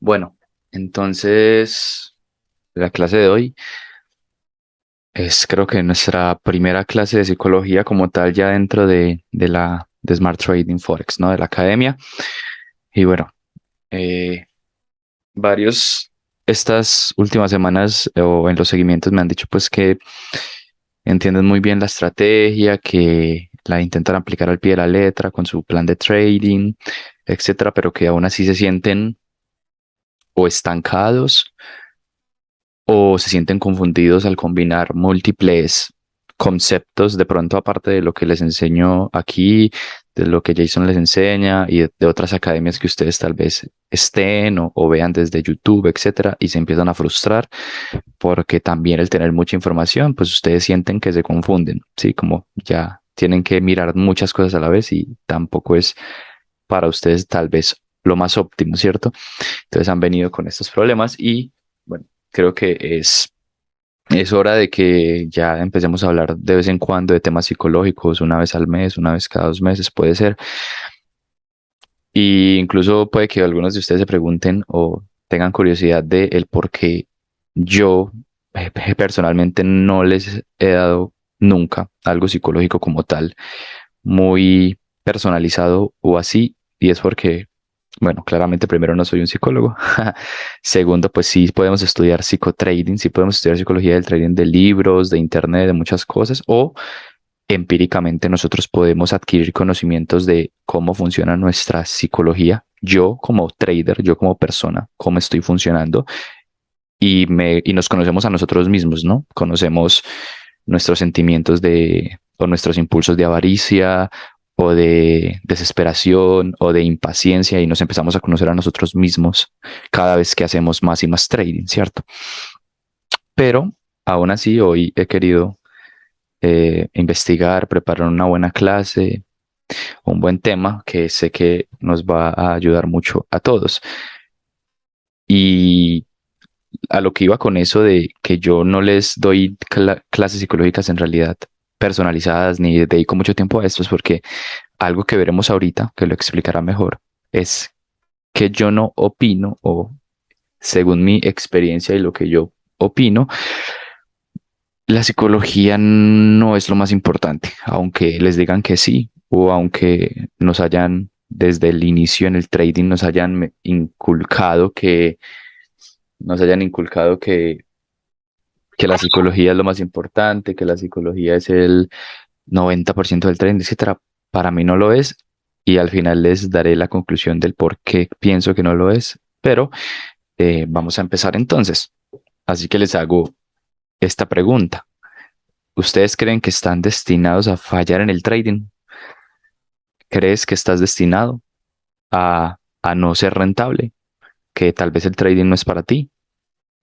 Bueno, entonces la clase de hoy es creo que nuestra primera clase de psicología como tal ya dentro de Smart Trading Forex, ¿no? De la academia. Y bueno, eh, varios estas últimas semanas o en los seguimientos me han dicho pues que entienden muy bien la estrategia, que la intentan aplicar al pie de la letra con su plan de trading, etcétera, pero que aún así se sienten o estancados o se sienten confundidos al combinar múltiples conceptos, de pronto aparte de lo que les enseño aquí, de lo que Jason les enseña y de otras academias que ustedes tal vez estén o vean desde YouTube, etcétera, y se empiezan a frustrar porque también el tener mucha información, pues ustedes sienten que se confunden, ¿sí? Como ya tienen que mirar muchas cosas a la vez y tampoco es para ustedes tal vez lo más óptimo, ¿cierto? Entonces han venido con estos problemas y bueno, creo que es hora de que ya empecemos a hablar de vez en cuando de temas psicológicos, una vez al mes, una vez cada 2 meses, puede ser. Y incluso puede que algunos de ustedes se pregunten o tengan curiosidad de el por qué yo personalmente no les he dado nunca algo psicológico como tal, muy personalizado o así. Y es porque, bueno, claramente primero no soy un psicólogo. Segundo, pues sí podemos estudiar psicotrading, sí podemos estudiar psicología del trading de libros, de internet, de muchas cosas, o empíricamente nosotros podemos adquirir conocimientos de cómo funciona nuestra psicología. Yo como trader, yo como persona, cómo estoy funcionando y nos conocemos a nosotros mismos, ¿no? Conocemos nuestros sentimientos o nuestros impulsos de avaricia o de desesperación o de impaciencia y nos empezamos a conocer a nosotros mismos cada vez que hacemos más y más trading, ¿cierto? Pero aún así hoy he querido investigar, preparar una buena clase, un buen tema que sé que nos va a ayudar mucho a todos. Y a lo que iba con eso de que yo no les doy clases psicológicas en realidad personalizadas ni dedico mucho tiempo a esto es porque algo que veremos ahorita, que lo explicará mejor, es que yo no opino o según mi experiencia y lo que yo opino, la psicología no es lo más importante, aunque les digan que sí, o aunque nos hayan, desde el inicio en el trading, nos hayan inculcado que la psicología es lo más importante, que la psicología es el 90% del trading, etcétera. Para mí no lo es, y al final les daré la conclusión del por qué pienso que no lo es, pero vamos a empezar entonces. Así que les hago esta pregunta. ¿Ustedes creen que están destinados a fallar en el trading? ¿Crees que estás destinado a no ser rentable? ¿Que tal vez el trading no es para ti?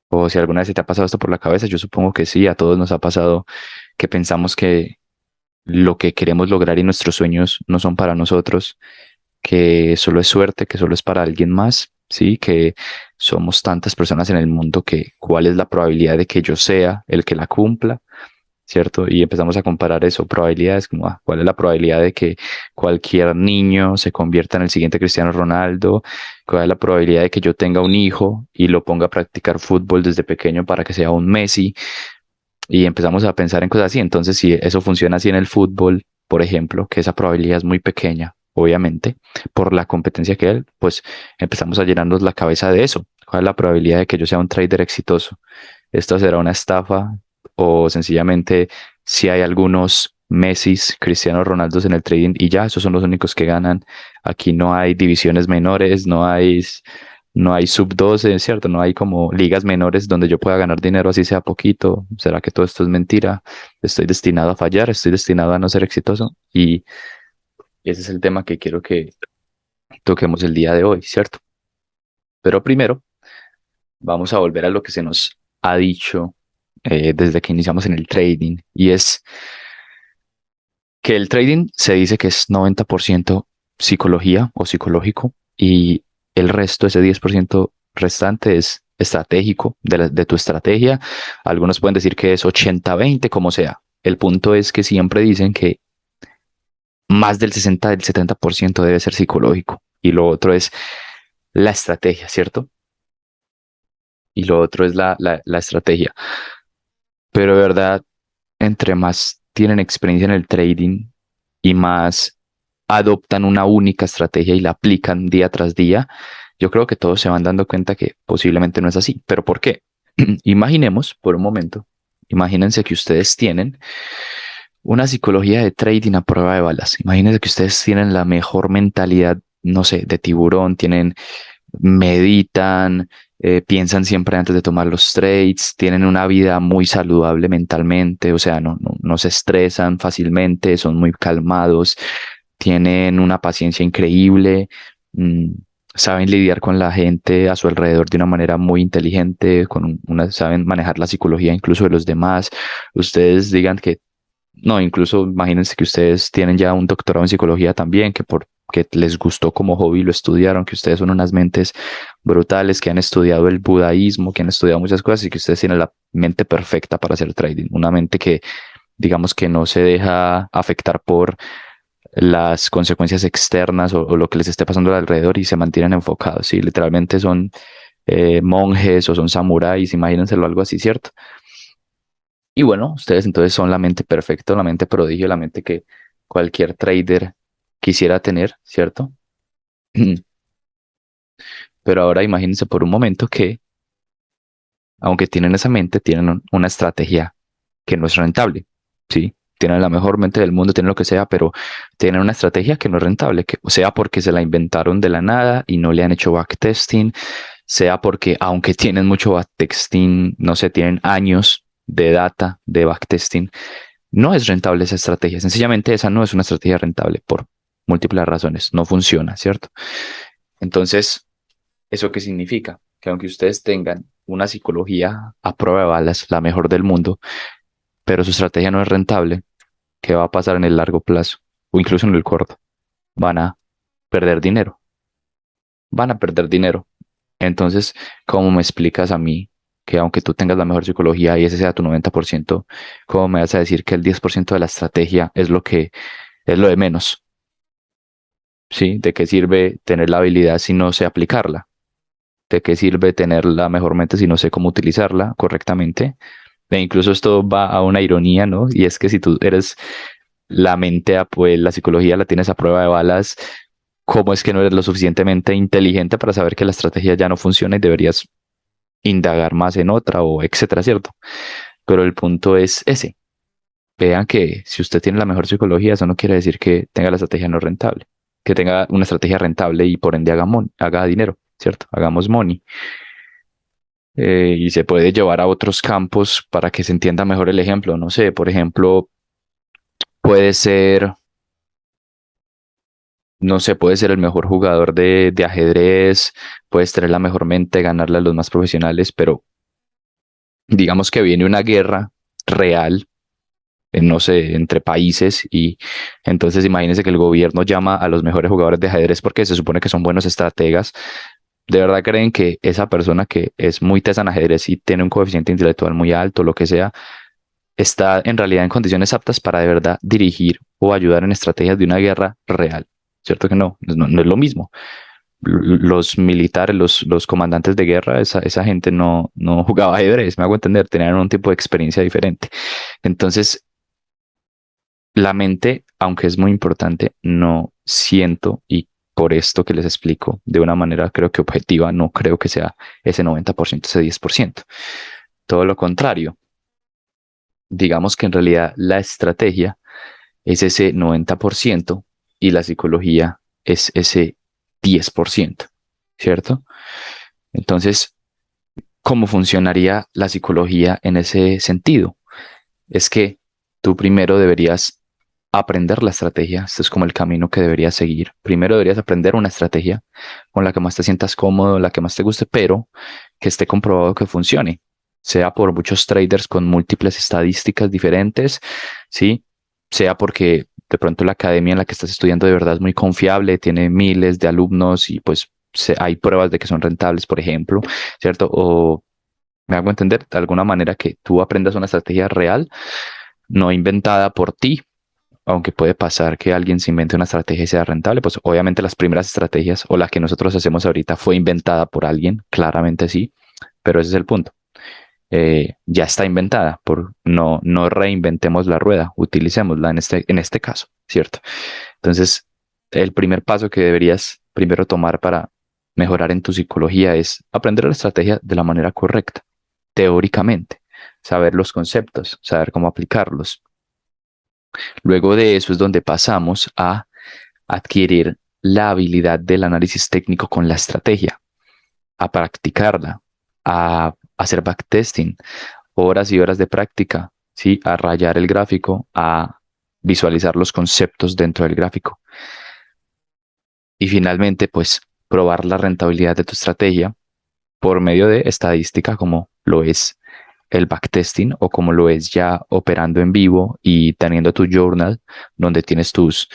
O si alguna vez se te ha pasado esto por la cabeza, yo supongo que sí, a todos nos ha pasado que pensamos que lo que queremos lograr y nuestros sueños no son para nosotros, que solo es suerte, que solo es para alguien más, sí, que somos tantas personas en el mundo que cuál es la probabilidad de que yo sea el que la cumpla, ¿cierto? Y empezamos a comparar eso, probabilidades, como cuál es la probabilidad de que cualquier niño se convierta en el siguiente Cristiano Ronaldo, cuál es la probabilidad de que yo tenga un hijo y lo ponga a practicar fútbol desde pequeño para que sea un Messi, y empezamos a pensar en cosas así. Entonces, si eso funciona así en el fútbol, por ejemplo, que esa probabilidad es muy pequeña, obviamente, por la competencia que hay, pues empezamos a llenarnos la cabeza de eso. ¿Cuál es la probabilidad de que yo sea un trader exitoso? ¿Esto será una estafa o sencillamente si hay algunos Messis, Cristiano Ronaldos en el trading y ya, esos son los únicos que ganan? Aquí no hay divisiones menores, no hay sub 12, ¿cierto? No hay como ligas menores donde yo pueda ganar dinero así sea poquito. ¿Será que todo esto es mentira? Estoy destinado a fallar, estoy destinado a no ser exitoso. Y ese es el tema que quiero que toquemos el día de hoy, ¿cierto? Pero primero vamos a volver a lo que se nos ha dicho desde que iniciamos en el trading, y es que el trading se dice que es 90% psicología o psicológico y el resto, ese 10% restante, es estratégico, de tu estrategia. Algunos pueden decir que es 80-20, como sea. El punto es que siempre dicen que más del 60, del 70% debe ser psicológico y lo otro es la estrategia, ¿cierto? y lo otro es la estrategia. Pero de verdad, entre más tienen experiencia en el trading y más adoptan una única estrategia y la aplican día tras día, yo creo que todos se van dando cuenta que posiblemente no es así. ¿Pero por qué? Imaginemos por un momento, imagínense que ustedes tienen una psicología de trading a prueba de balas. Imagínense que ustedes tienen la mejor mentalidad, no sé, de tiburón, meditan, piensan siempre antes de tomar los trades, tienen una vida muy saludable mentalmente, o sea, no se estresan fácilmente, son muy calmados, tienen una paciencia increíble, mm, saben lidiar con la gente a su alrededor de una manera muy inteligente, saben manejar la psicología incluso de los demás. Ustedes digan que no, incluso imagínense que ustedes tienen ya un doctorado en psicología también, que les gustó como hobby, lo estudiaron, que ustedes son unas mentes brutales, que han estudiado el budaísmo, que han estudiado muchas cosas y que ustedes tienen la mente perfecta para hacer trading. Una mente que, digamos, que no se deja afectar por las consecuencias externas o lo que les esté pasando alrededor y se mantienen enfocados. Sí, literalmente son monjes o son samuráis, imagínenselo algo así, ¿cierto? Y bueno, ustedes entonces son la mente perfecta, la mente prodigio, la mente que cualquier trader quisiera tener, ¿cierto? Pero ahora imagínense por un momento que, aunque tienen esa mente, tienen una estrategia que no es rentable, ¿sí? Tienen la mejor mente del mundo, tienen lo que sea, pero tienen una estrategia que no es rentable, que, o sea porque se la inventaron de la nada y no le han hecho backtesting, sea porque aunque tienen mucho backtesting, no sé, tienen años de data de backtesting, no es rentable esa estrategia. Sencillamente esa no es una estrategia rentable por múltiples razones. No funciona, ¿cierto? Entonces, ¿eso qué significa? Que aunque ustedes tengan una psicología a prueba de balas, la mejor del mundo, pero su estrategia no es rentable, ¿qué va a pasar en el largo plazo? O incluso en el corto. Van a perder dinero. Van a perder dinero. Entonces, ¿cómo me explicas a mí que aunque tú tengas la mejor psicología y ese sea tu 90%, cómo me vas a decir que el 10% de la estrategia es es lo de menos? ¿Sí? ¿De qué sirve tener la habilidad si no sé aplicarla? ¿De qué sirve tener la mejor mente si no sé cómo utilizarla correctamente? E incluso esto va a una ironía, ¿no? Y es que si tú eres la mente, pues la psicología la tienes a prueba de balas, ¿cómo es que no eres lo suficientemente inteligente para saber que la estrategia ya no funciona y deberías indagar más en otra o etcétera, ¿cierto? Pero el punto es ese. Vean que si usted tiene la mejor psicología, eso no quiere decir que tenga la estrategia no rentable, que tenga una estrategia rentable y por ende haga dinero, ¿cierto? Hagamos money. Y se puede llevar a otros campos para que se entienda mejor el ejemplo. No sé, por ejemplo, puede ser, no sé, puede ser el mejor jugador de ajedrez, puedes tener la mejor mente, ganarle a los más profesionales, pero digamos que viene una guerra real, no sé, entre países y entonces imagínense que el gobierno llama a los mejores jugadores de ajedrez porque se supone que son buenos estrategas. ¿De verdad creen que esa persona que es muy tesa en ajedrez y tiene un coeficiente intelectual muy alto, lo que sea, está en realidad en condiciones aptas para de verdad dirigir o ayudar en estrategias de una guerra real? ¿Cierto que no? No es lo mismo. Los militares, los comandantes de guerra, esa gente no jugaba ajedrez, me hago entender, tenían un tipo de experiencia diferente. Entonces, la mente, aunque es muy importante, no siento y por esto que les explico de una manera creo que objetiva, no creo que sea ese 90%, ese 10%. Todo lo contrario, digamos que en realidad la estrategia es ese 90% y la psicología es ese 10%, ¿cierto? Entonces, ¿cómo funcionaría la psicología en ese sentido? Es que tú primero deberías aprender la estrategia. Este es como el camino que deberías seguir. Primero deberías aprender una estrategia con la que más te sientas cómodo, la que más te guste, pero que esté comprobado que funcione. Sea por muchos traders con múltiples estadísticas diferentes, ¿sí? Sea porque de pronto la academia en la que estás estudiando de verdad es muy confiable, tiene miles de alumnos y pues hay pruebas de que son rentables, por ejemplo, ¿cierto? O me hago entender de alguna manera que tú aprendas una estrategia real, no inventada por ti, aunque puede pasar que alguien se invente una estrategia y sea rentable, pues obviamente las primeras estrategias o la que nosotros hacemos ahorita fue inventada por alguien, claramente sí, pero ese es el punto. Ya está inventada, no reinventemos la rueda, utilicémosla en este caso, ¿cierto? Entonces, el primer paso que deberías primero tomar para mejorar en tu psicología es aprender la estrategia de la manera correcta, teóricamente, saber los conceptos, saber cómo aplicarlos. Luego de eso es donde pasamos a adquirir la habilidad del análisis técnico con la estrategia, a practicarla, a hacer backtesting, horas y horas de práctica, ¿sí? A rayar el gráfico, a visualizar los conceptos dentro del gráfico. Y finalmente, pues, probar la rentabilidad de tu estrategia por medio de estadística, como lo es el backtesting o como lo es ya operando en vivo y teniendo tu journal donde tienes tus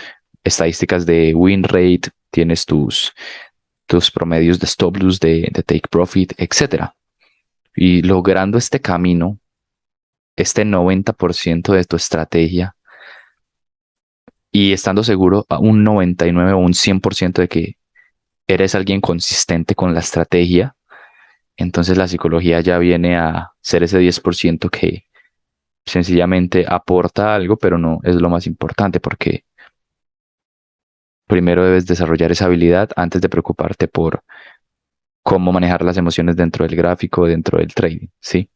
estadísticas de win rate, tienes tus promedios de stop loss, de take profit, etcétera. Y logrando este camino, este 90% de tu estrategia y estando seguro a un 99 o un 100% de que eres alguien consistente con la estrategia, entonces la psicología ya viene a ser ese 10% que sencillamente aporta algo, pero no es lo más importante porque primero debes desarrollar esa habilidad antes de preocuparte por cómo manejar las emociones dentro del gráfico, dentro del trading, ¿sí?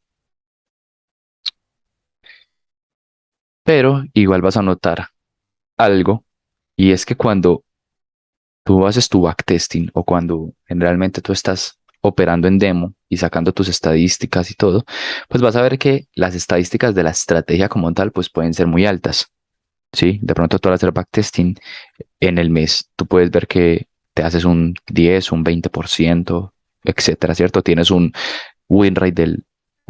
Pero igual vas a notar algo y es que cuando tú haces tu backtesting o cuando generalmente tú estás operando en demo y sacando tus estadísticas y todo, pues vas a ver que las estadísticas de la estrategia como tal pues pueden ser muy altas, ¿sí? De pronto tú al hacer backtesting en el mes, tú puedes ver que te haces un 10, un 20%, etcétera, ¿cierto? Tienes un win rate del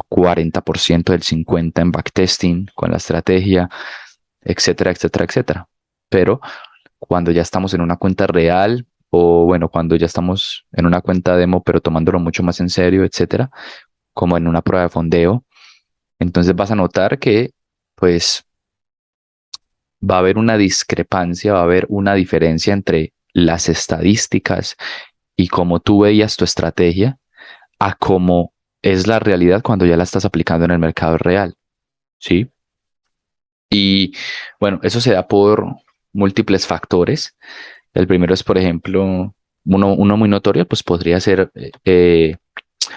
40%, del 50% en backtesting con la estrategia, etcétera, etcétera, etcétera. Pero cuando ya estamos en una cuenta real o bueno, cuando ya estamos en una cuenta demo, pero tomándolo mucho más en serio, etcétera, como en una prueba de fondeo, entonces vas a notar que pues va a haber una discrepancia, va a haber una diferencia entre las estadísticas y cómo tú veías tu estrategia a cómo es la realidad cuando ya la estás aplicando en el mercado real, ¿sí? Y bueno, eso se da por múltiples factores. El primero es, por ejemplo, uno muy notorio, pues podría ser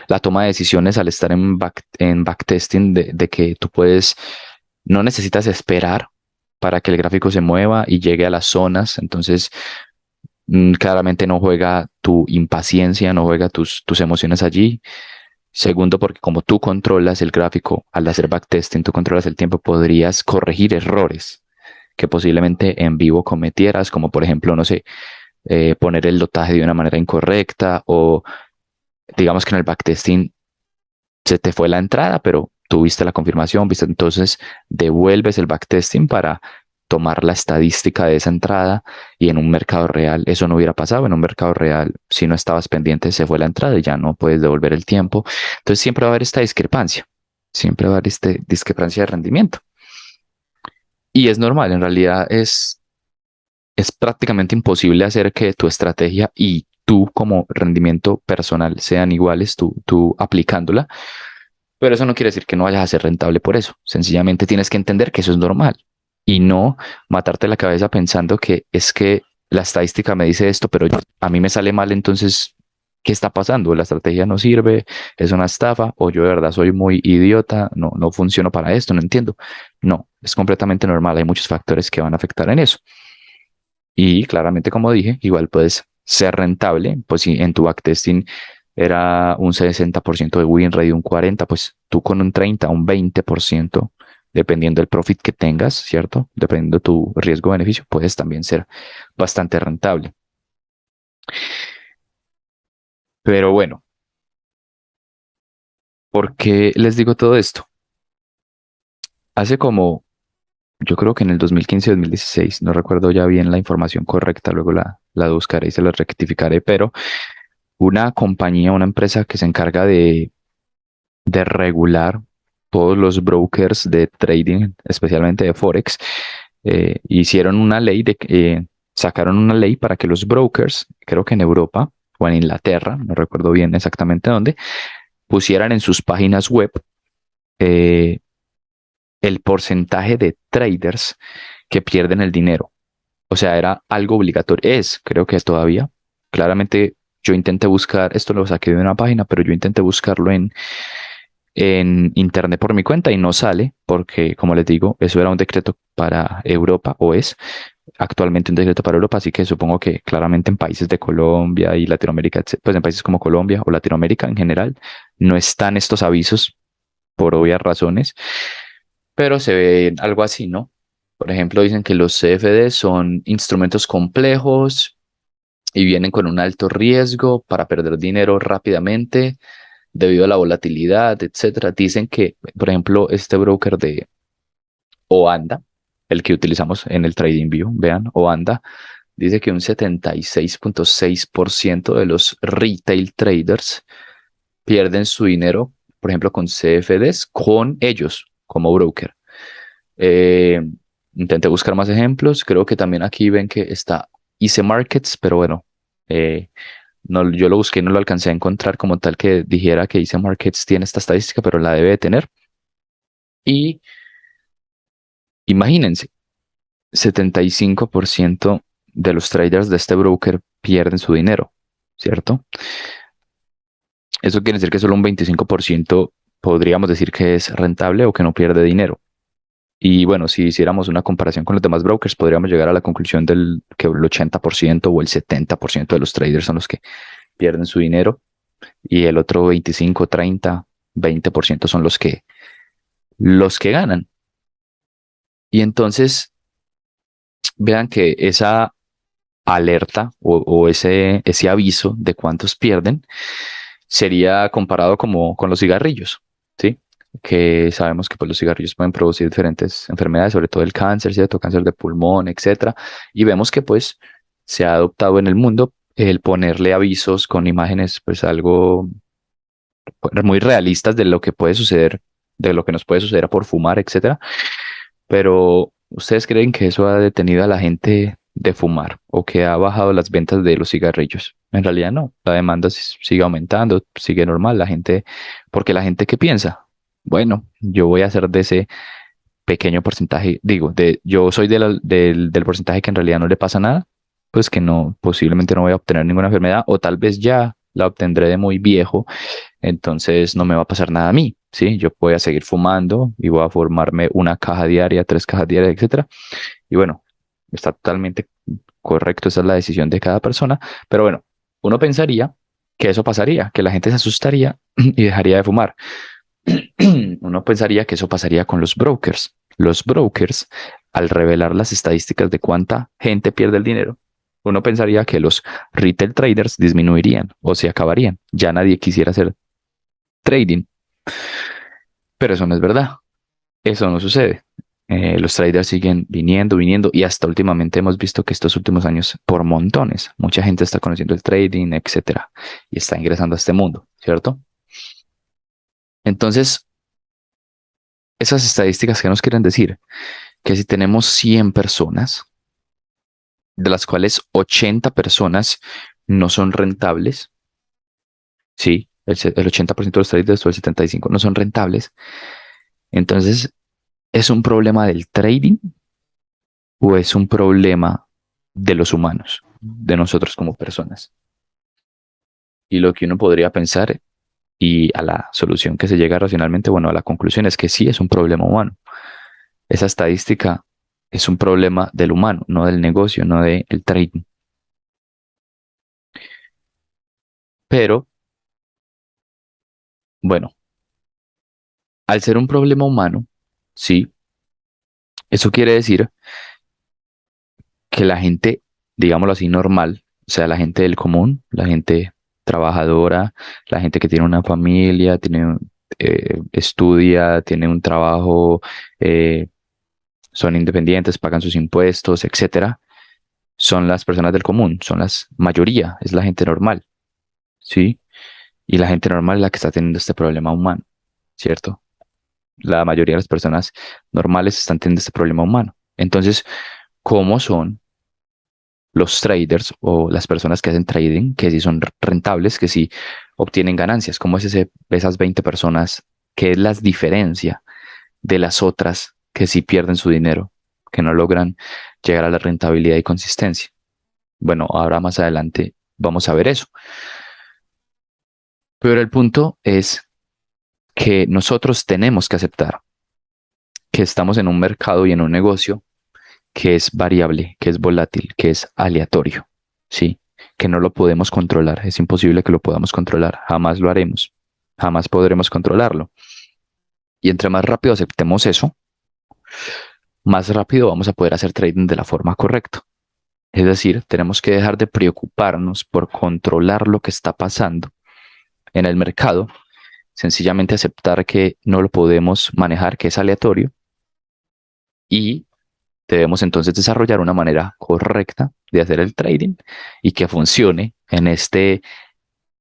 la toma de decisiones al estar en backtesting de que tú puedes, no necesitas esperar para que el gráfico se mueva y llegue a las zonas. Entonces, claramente no juega tu impaciencia, no juega tus emociones allí. Segundo, porque como tú controlas el gráfico al hacer backtesting, tú controlas el tiempo, podrías corregir errores que posiblemente en vivo cometieras, como por ejemplo, no sé, poner el lotaje de una manera incorrecta o digamos que en el backtesting se te fue la entrada, pero tuviste la confirmación, viste, entonces devuelves el backtesting para tomar la estadística de esa entrada y en un mercado real eso no hubiera pasado. En un mercado real, si no estabas pendiente, se fue la entrada y ya no puedes devolver el tiempo. Entonces siempre va a haber esta discrepancia, siempre va a haber esta discrepancia de rendimiento. Y es normal, en realidad es prácticamente imposible hacer que tu estrategia y tú como rendimiento personal sean iguales, tú aplicándola, pero eso no quiere decir que no vayas a ser rentable por eso. Sencillamente tienes que entender que eso es normal y no matarte la cabeza pensando que es que la estadística me dice esto, pero a mí me sale mal, entonces, ¿qué está pasando? La estrategia no sirve, es una estafa, o yo de verdad soy muy idiota, no funciono para esto, no entiendo. No, es completamente normal, hay muchos factores que van a afectar en eso. Y claramente, como dije, igual puedes ser rentable, pues si en tu backtesting era un 60% de win rate y un 40%, pues tú con un 30, un 20%, dependiendo del profit que tengas, ¿cierto? Dependiendo de tu riesgo-beneficio, puedes también ser bastante rentable. Pero bueno, ¿por qué les digo todo esto? Hace como, yo creo que en el 2015-2016, no recuerdo ya bien la información correcta, luego la buscaré y se la rectificaré, pero una compañía, una empresa que se encarga de regular todos los brokers de trading, especialmente de Forex, hicieron una ley sacaron una ley para que los brokers, creo que en Europa o en Inglaterra, no recuerdo bien exactamente dónde, pusieran en sus páginas web eh, el porcentaje de traders que pierden el dinero. O sea, era algo obligatorio. Creo que es todavía. Claramente yo intenté buscar, esto lo saqué de una página, pero yo intenté buscarlo en internet por mi cuenta y no sale porque, como les digo, eso era un decreto para Europa o es actualmente un decreto para Europa, así que supongo que claramente en países de Colombia y Latinoamérica, pues en países como Colombia o Latinoamérica en general, no están estos avisos por obvias razones, pero se ve algo así, ¿no? Por ejemplo, dicen que los CFD son instrumentos complejos y vienen con un alto riesgo para perder dinero rápidamente debido a la volatilidad, etcétera. Dicen que, por ejemplo, este broker de Oanda, el que utilizamos en el TradingView, vean, Oanda, dice que un 76.6% de los retail traders pierden su dinero, por ejemplo, con CFDs, con ellos como broker. Eh, Intenté buscar más ejemplos. Creo que también aquí ven que está IC Markets, pero bueno, eh, no, yo lo busqué y no lo alcancé a encontrar como tal que dijera que IC Markets tiene esta estadística, pero la debe de tener. Y imagínense, 75% de los traders de este broker pierden su dinero, ¿cierto? Eso quiere decir que solo un 25% podríamos decir que es rentable o que no pierde dinero. Y bueno, si hiciéramos una comparación con los demás brokers, podríamos llegar a la conclusión del que el 80% o el 70% de los traders son los que pierden su dinero y el otro 25, 30, 20% son los que ganan. Y entonces vean que esa alerta o ese aviso de cuántos pierden sería comparado como con los cigarrillos, ¿sí? Que sabemos que pues, los cigarrillos pueden producir diferentes enfermedades, sobre todo el cáncer, ¿cierto? Cáncer de pulmón, etcétera. Y vemos que pues se ha adoptado en el mundo el ponerle avisos con imágenes pues algo muy realistas de lo que puede suceder, de lo que nos puede suceder por fumar, etcétera. Pero ¿ustedes creen que eso ha detenido a la gente de fumar o que ha bajado las ventas de los cigarrillos? En realidad no, la demanda sigue aumentando, sigue normal, la gente, porque la gente ¿qué piensa? Bueno, yo voy a hacer de ese pequeño porcentaje, digo, yo soy del porcentaje que en realidad no le pasa nada, pues que no, posiblemente no voy a obtener ninguna enfermedad o tal vez ya la obtendré de muy viejo, entonces no me va a pasar nada a mí, ¿sí? Yo voy a seguir fumando y voy a formarme una caja diaria, 3 cajas diarias, etcétera. Y bueno, está totalmente correcto, esa es la decisión de cada persona, pero bueno, uno pensaría que eso pasaría, que la gente se asustaría y dejaría de fumar. Uno pensaría que eso pasaría con los brokers. Los brokers, al revelar las estadísticas de cuánta gente pierde el dinero, uno pensaría que los retail traders disminuirían o se acabarían. Ya nadie quisiera hacer trading, pero eso no es verdad. Eso no sucede. Los traders siguen viniendo y hasta últimamente hemos visto que estos últimos años por montones, mucha gente está conociendo el trading, etcétera, y está ingresando a este mundo, ¿cierto? Entonces, esas estadísticas que nos quieren decir que si tenemos 100 personas, de las cuales 80 personas no son rentables, sí, el 80% de los traders o el 75% no son rentables, entonces, ¿es un problema del trading o es un problema de los humanos, de nosotros como personas? Y lo que uno podría pensar y a la solución que se llega racionalmente, bueno, a la conclusión es que sí es un problema humano. Esa estadística es un problema del humano, no del negocio, no del trading. Pero, bueno, al ser un problema humano, sí, eso quiere decir que la gente, digámoslo así, normal, o sea, la gente del común, la gente trabajadora, la gente que tiene una familia, estudia, tiene un trabajo, eh, son independientes, pagan sus impuestos, etcétera, son las personas del común, son las mayoría, es la gente normal, ¿sí? Y la gente normal es la que está teniendo este problema humano, ¿cierto? La mayoría de las personas normales están teniendo este problema humano. Entonces, ¿cómo son los traders o las personas que hacen trading, que sí son rentables, que sí obtienen ganancias. ¿Cómo es esas 20 personas? ¿Qué es la diferencia de las otras que sí pierden su dinero, que no logran llegar a la rentabilidad y consistencia? Bueno, ahora más adelante vamos a ver eso. Pero el punto es que nosotros tenemos que aceptar que estamos en un mercado y en un negocio que es variable, que es volátil, que es aleatorio, ¿sí? Que no lo podemos controlar, es imposible que lo podamos controlar, jamás lo haremos, jamás podremos controlarlo. Y entre más rápido aceptemos eso, más rápido vamos a poder hacer trading de la forma correcta. Es decir, tenemos que dejar de preocuparnos por controlar lo que está pasando en el mercado, sencillamente aceptar que no lo podemos manejar, que es aleatorio, y debemos entonces desarrollar una manera correcta de hacer el trading y que funcione en este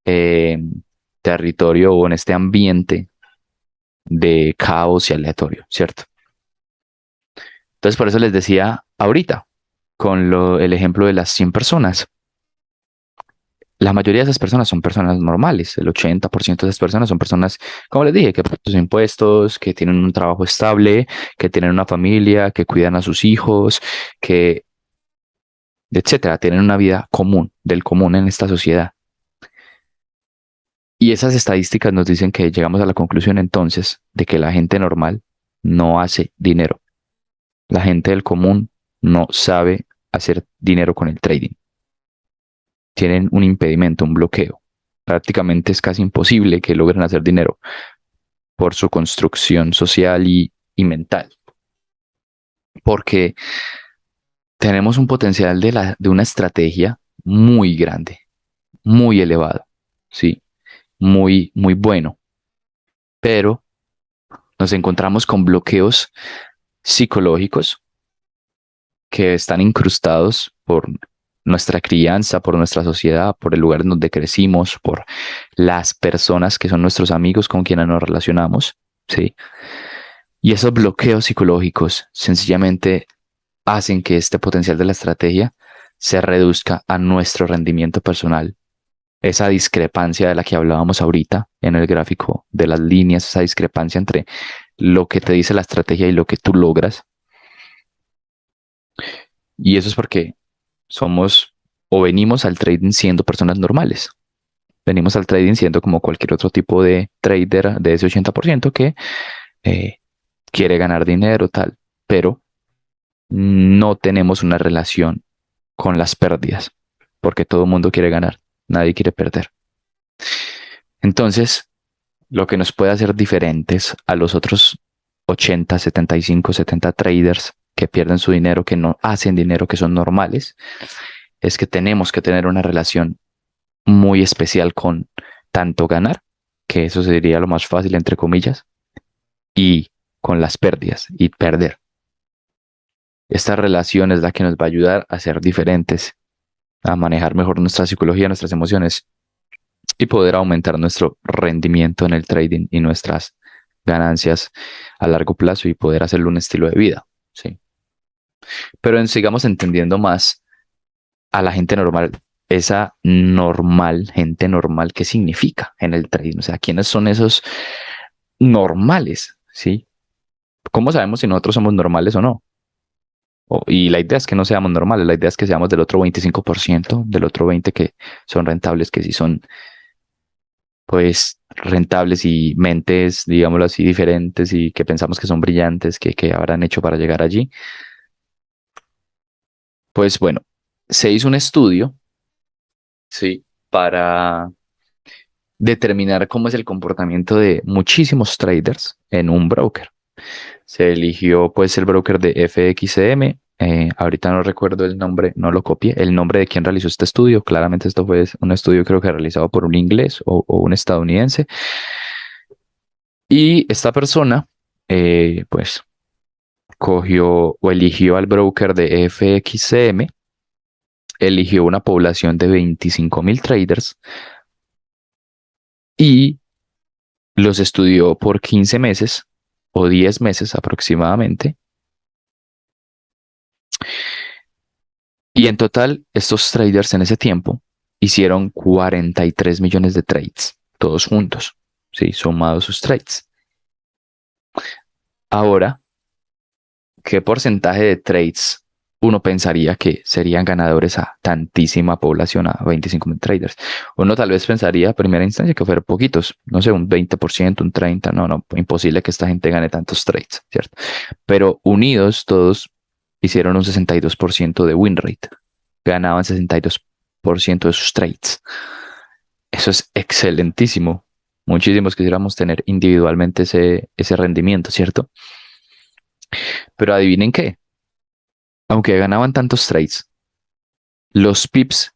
eh, territorio o en este ambiente de caos y aleatorio, ¿cierto? Entonces, por eso les decía ahorita, con el ejemplo de las 100 personas. La mayoría de esas personas son personas normales. El 80% de esas personas son personas, como les dije, que pagan sus impuestos, que tienen un trabajo estable, que tienen una familia, que cuidan a sus hijos, que, etcétera, tienen una vida común, del común en esta sociedad. Y esas estadísticas nos dicen que llegamos a la conclusión entonces de que la gente normal no hace dinero. La gente del común no sabe hacer dinero con el trading. Tienen un impedimento, un bloqueo. Prácticamente es casi imposible que logren hacer dinero por su construcción social y mental. Porque tenemos un potencial de una estrategia muy grande, muy elevado, ¿sí? Muy, muy bueno. Pero nos encontramos con bloqueos psicológicos que están incrustados por nuestra crianza, por nuestra sociedad, por el lugar en donde crecimos, por las personas que son nuestros amigos con quienes nos relacionamos, ¿sí? Y esos bloqueos psicológicos sencillamente hacen que este potencial de la estrategia se reduzca a nuestro rendimiento personal. Esa discrepancia de la que hablábamos ahorita en el gráfico de las líneas, esa discrepancia entre lo que te dice la estrategia y lo que tú logras. Y eso es porque somos o venimos al trading siendo personas normales. Venimos al trading siendo como cualquier otro tipo de trader de ese 80% que eh, quiere ganar dinero, tal, pero no tenemos una relación con las pérdidas, porque todo el mundo quiere ganar, nadie quiere perder. Entonces, lo que nos puede hacer diferentes a los otros 80, 75, 70 traders que pierden su dinero, que no hacen dinero, que son normales, es que tenemos que tener una relación muy especial con tanto ganar, que eso sería lo más fácil, entre comillas, y con las pérdidas y perder. Esta relación es la que nos va a ayudar a ser diferentes, a manejar mejor nuestra psicología, nuestras emociones y poder aumentar nuestro rendimiento en el trading y nuestras ganancias a largo plazo y poder hacerlo un estilo de vida. ¿Sí? Pero sigamos entendiendo más a la gente normal, esa normal, gente normal, ¿qué significa en el trading? O sea, ¿quiénes son esos normales? ¿Sí? ¿Cómo sabemos si nosotros somos normales o no? Y la idea es que no seamos normales, la idea es que seamos del otro 25%, del otro 20% que son rentables, que sí son pues rentables y mentes, digámoslo así, diferentes y que pensamos que son brillantes, que habrán hecho para llegar allí. Pues bueno, se hizo un estudio, sí, para determinar cómo es el comportamiento de muchísimos traders en un broker. Se eligió pues el broker de FXCM. Ahorita no recuerdo el nombre, no lo copié, el nombre de quien realizó este estudio. Claramente esto fue un estudio creo que realizado por un inglés o un estadounidense. Y esta persona pues cogió o eligió al broker de FXCM, eligió una población de 25.000 traders y los estudió por 15 meses o 10 meses aproximadamente. Y en total, estos traders en ese tiempo hicieron 43 millones de trades, todos juntos, ¿sí? Sumados sus trades. Ahora, ¿qué porcentaje de trades uno pensaría que serían ganadores a tantísima población, a 25.000 traders? Uno tal vez pensaría a primera instancia que fueran poquitos, no sé, un 20%, un 30%, no, imposible que esta gente gane tantos trades, ¿cierto? Pero unidos todos hicieron un 62% de win rate, ganaban 62% de sus trades. Eso es excelentísimo. Muchísimos quisiéramos tener individualmente ese rendimiento, ¿cierto? Pero adivinen qué, aunque ganaban tantos trades, los pips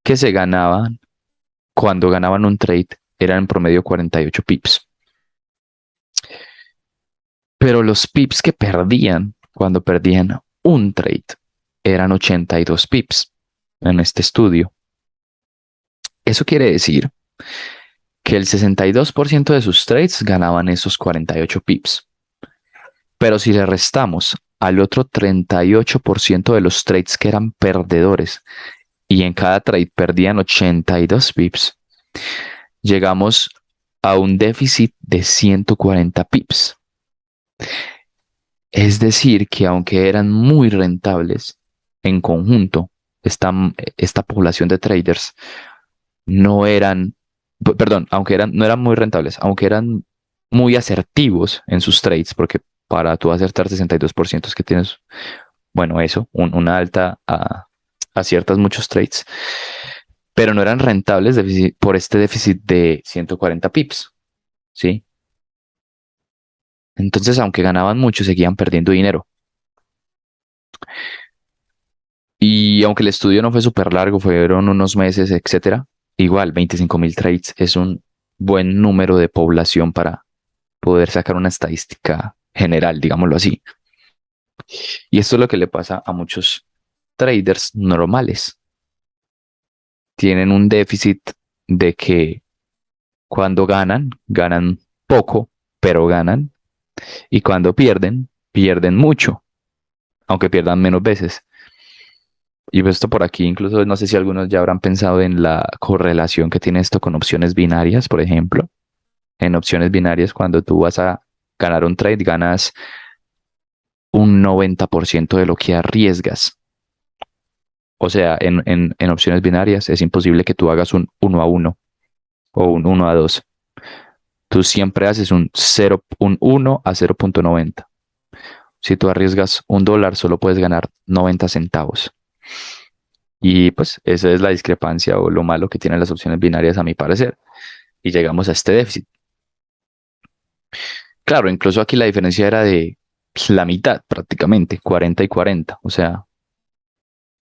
que se ganaban cuando ganaban un trade eran en promedio 48 pips. Pero los pips que perdían cuando perdían un trade eran 82 pips en este estudio. Eso quiere decir que el 62% de sus trades ganaban esos 48 pips. Pero si le restamos al otro 38% de los trades que eran perdedores y en cada trade perdían 82 pips, llegamos a un déficit de 140 pips. Es decir, que aunque eran muy rentables en conjunto, esta población de traders no eran, perdón, no eran muy rentables, aunque eran muy asertivos en sus trades, porque para tú acertar 62% es que tienes, bueno, eso, una alta, aciertas muchos trades, pero no eran rentables por este déficit de 140 pips, ¿sí? Entonces, aunque ganaban mucho, seguían perdiendo dinero. Y aunque el estudio no fue súper largo, fueron unos meses, etcétera, igual 25.000 trades es un buen número de población para poder sacar una estadística general, digámoslo así. Y esto es lo que le pasa a muchos traders normales. Tienen un déficit de que cuando ganan, ganan poco, pero ganan. Y cuando pierden, pierden mucho, aunque pierdan menos veces. Y pues esto por aquí, incluso no sé si algunos ya habrán pensado en la correlación que tiene esto con opciones binarias, por ejemplo. En opciones binarias, cuando tú vas a ganar un trade, ganas un 90% de lo que arriesgas. O sea, en opciones binarias es imposible que tú hagas un 1-1 o un 1-2. Tú siempre haces un 1 a 0.90. Si tú arriesgas $1, solo puedes ganar 90 centavos. Y pues esa es la discrepancia o lo malo que tienen las opciones binarias a mi parecer. Y llegamos a este déficit. Claro, incluso aquí la diferencia era de la mitad prácticamente, 40 y 40. O sea,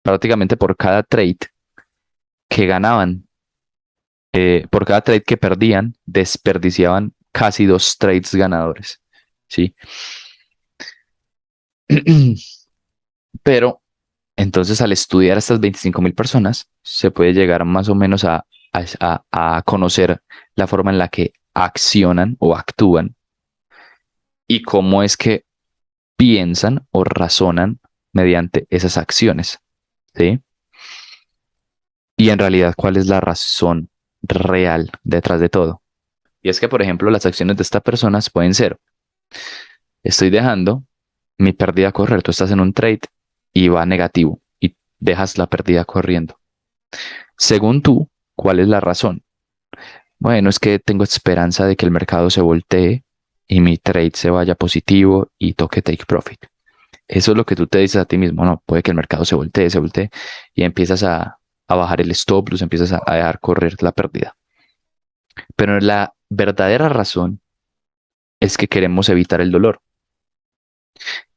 prácticamente por cada trade que ganaban, por cada trade que perdían, desperdiciaban casi dos trades ganadores. ¿Sí? Pero entonces al estudiar a estas 25.000 personas, se puede llegar más o menos a conocer la forma en la que accionan o actúan y cómo es que piensan o razonan mediante esas acciones. ¿Sí? Y en realidad, ¿cuál es la razón real detrás de todo? Y es que, por ejemplo, las acciones de estas personas pueden ser, estoy dejando mi pérdida correr, tú estás en un trade y va negativo y dejas la pérdida corriendo. Según tú, ¿cuál es la razón? Bueno, es que tengo esperanza de que el mercado se voltee y mi trade se vaya positivo y toque take profit. Eso es lo que tú te dices a ti mismo. No, puede que el mercado se voltee y empiezas a bajar el stop loss, empiezas a dejar correr la pérdida. Pero la verdadera razón es que queremos evitar el dolor.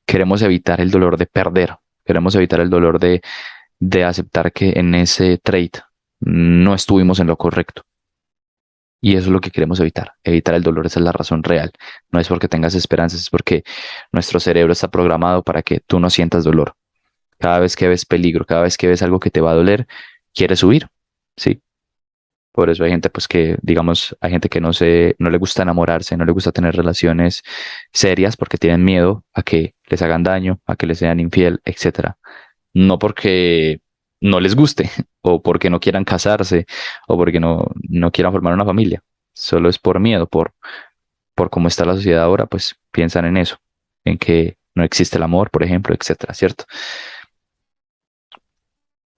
Queremos evitar el dolor de perder. Queremos evitar el dolor de aceptar que en ese trade no estuvimos en lo correcto. Y eso es lo que queremos evitar. Evitar el dolor, esa es la razón real. No es porque tengas esperanzas, es porque nuestro cerebro está programado para que tú no sientas dolor. Cada vez que ves peligro, cada vez que ves algo que te va a doler, quieres huir. Sí. Por eso hay gente, pues que, digamos, hay gente que no le gusta enamorarse, no le gusta tener relaciones serias porque tienen miedo a que les hagan daño, a que les sean infiel, etcétera. No porque no les guste, o porque no quieran casarse, o porque no quieran formar una familia. Solo es por miedo, por cómo está la sociedad ahora, pues piensan en eso, en que no existe el amor, por ejemplo, etcétera, ¿cierto?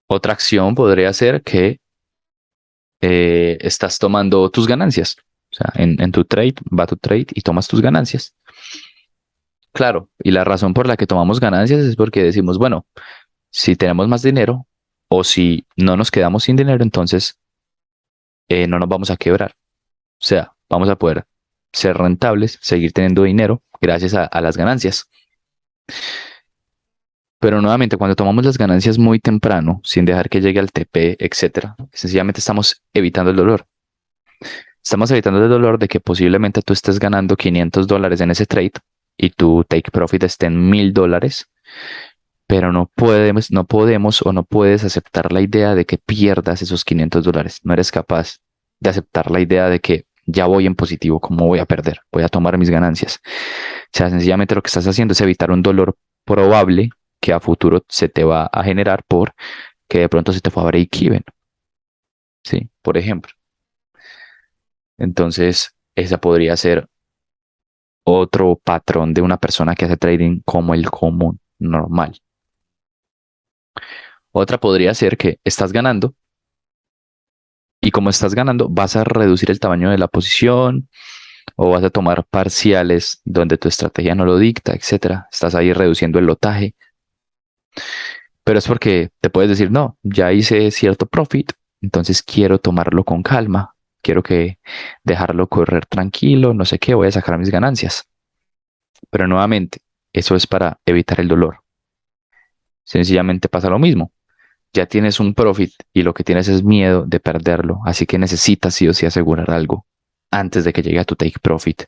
Otra acción podría ser que estás tomando tus ganancias. O sea, en tu trade, va tu trade y tomas tus ganancias. Claro, y la razón por la que tomamos ganancias es porque decimos, bueno, si tenemos más dinero o si no nos quedamos sin dinero, entonces no nos vamos a quebrar. O sea, vamos a poder ser rentables, seguir teniendo dinero gracias a las ganancias. Pero nuevamente, cuando tomamos las ganancias muy temprano, sin dejar que llegue al TP, etcétera, sencillamente estamos evitando el dolor. Estamos evitando el dolor de que posiblemente tú estés ganando $500 en ese trade y tu take profit esté en $1000, pero no podemos o no puedes aceptar la idea de que pierdas esos $500. No eres capaz de aceptar la idea de que ya voy en positivo, ¿cómo voy a perder? Voy a tomar mis ganancias. O sea, sencillamente lo que estás haciendo es evitar un dolor probable que a futuro se te va a generar por que de pronto se te fue a break-even, ¿sí? Por ejemplo. Entonces, esa podría ser otro patrón de una persona que hace trading como el común, normal. Otra podría ser que estás ganando y como estás ganando, vas a reducir el tamaño de la posición o vas a tomar parciales donde tu estrategia no lo dicta, etcétera. Estás ahí reduciendo el lotaje, pero es porque te puedes decir, no, ya hice cierto profit, entonces quiero tomarlo con calma, quiero que dejarlo correr tranquilo, no sé qué, voy a sacar mis ganancias. Pero nuevamente, eso es para evitar el dolor. Sencillamente pasa lo mismo. Ya tienes un profit y lo que tienes es miedo de perderlo, así que necesitas sí o sí asegurar algo antes de que llegue a tu take profit.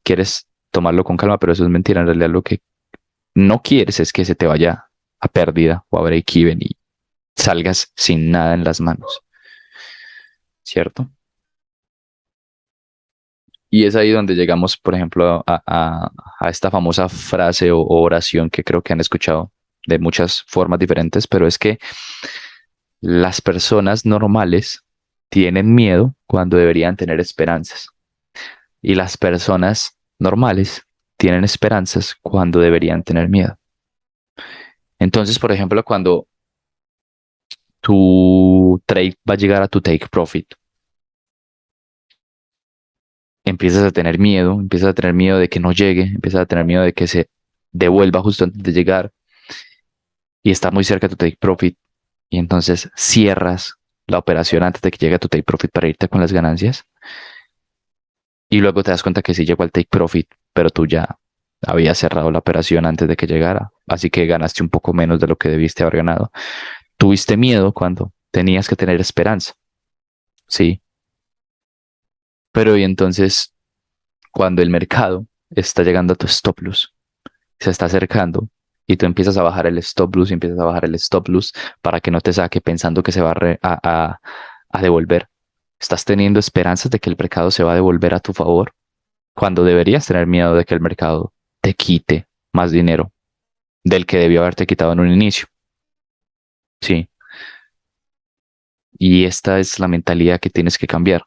Quieres tomarlo con calma, pero eso es mentira. En realidad lo que no quieres es que se te vaya a pérdida o a break even y salgas sin nada en las manos, ¿cierto? Y es ahí donde llegamos, por ejemplo, a esta famosa frase o oración que creo que han escuchado de muchas formas diferentes, pero es que las personas normales tienen miedo cuando deberían tener esperanzas. Y las personas normales tienen esperanzas cuando deberían tener miedo. Entonces, por ejemplo, cuando tu trade va a llegar a tu take profit, empiezas a tener miedo de que no llegue, empiezas a tener miedo de que se devuelva justo antes de llegar y está muy cerca de tu take profit y entonces cierras la operación antes de que llegue a tu take profit para irte con las ganancias y luego te das cuenta que sí llegó al take profit, pero tú ya habías cerrado la operación antes de que llegara, así que ganaste un poco menos de lo que debiste haber ganado. Tuviste miedo cuando tenías que tener esperanza, sí, pero y entonces cuando el mercado está llegando a tu stop loss, se está acercando y tú empiezas a bajar el stop loss y empiezas a bajar el stop loss para que no te saque pensando que se va a devolver. Estás teniendo esperanzas de que el mercado se va a devolver a tu favor cuando deberías tener miedo de que el mercado te quite más dinero del que debió haberte quitado en un inicio. Sí, y esta es la mentalidad que tienes que cambiar.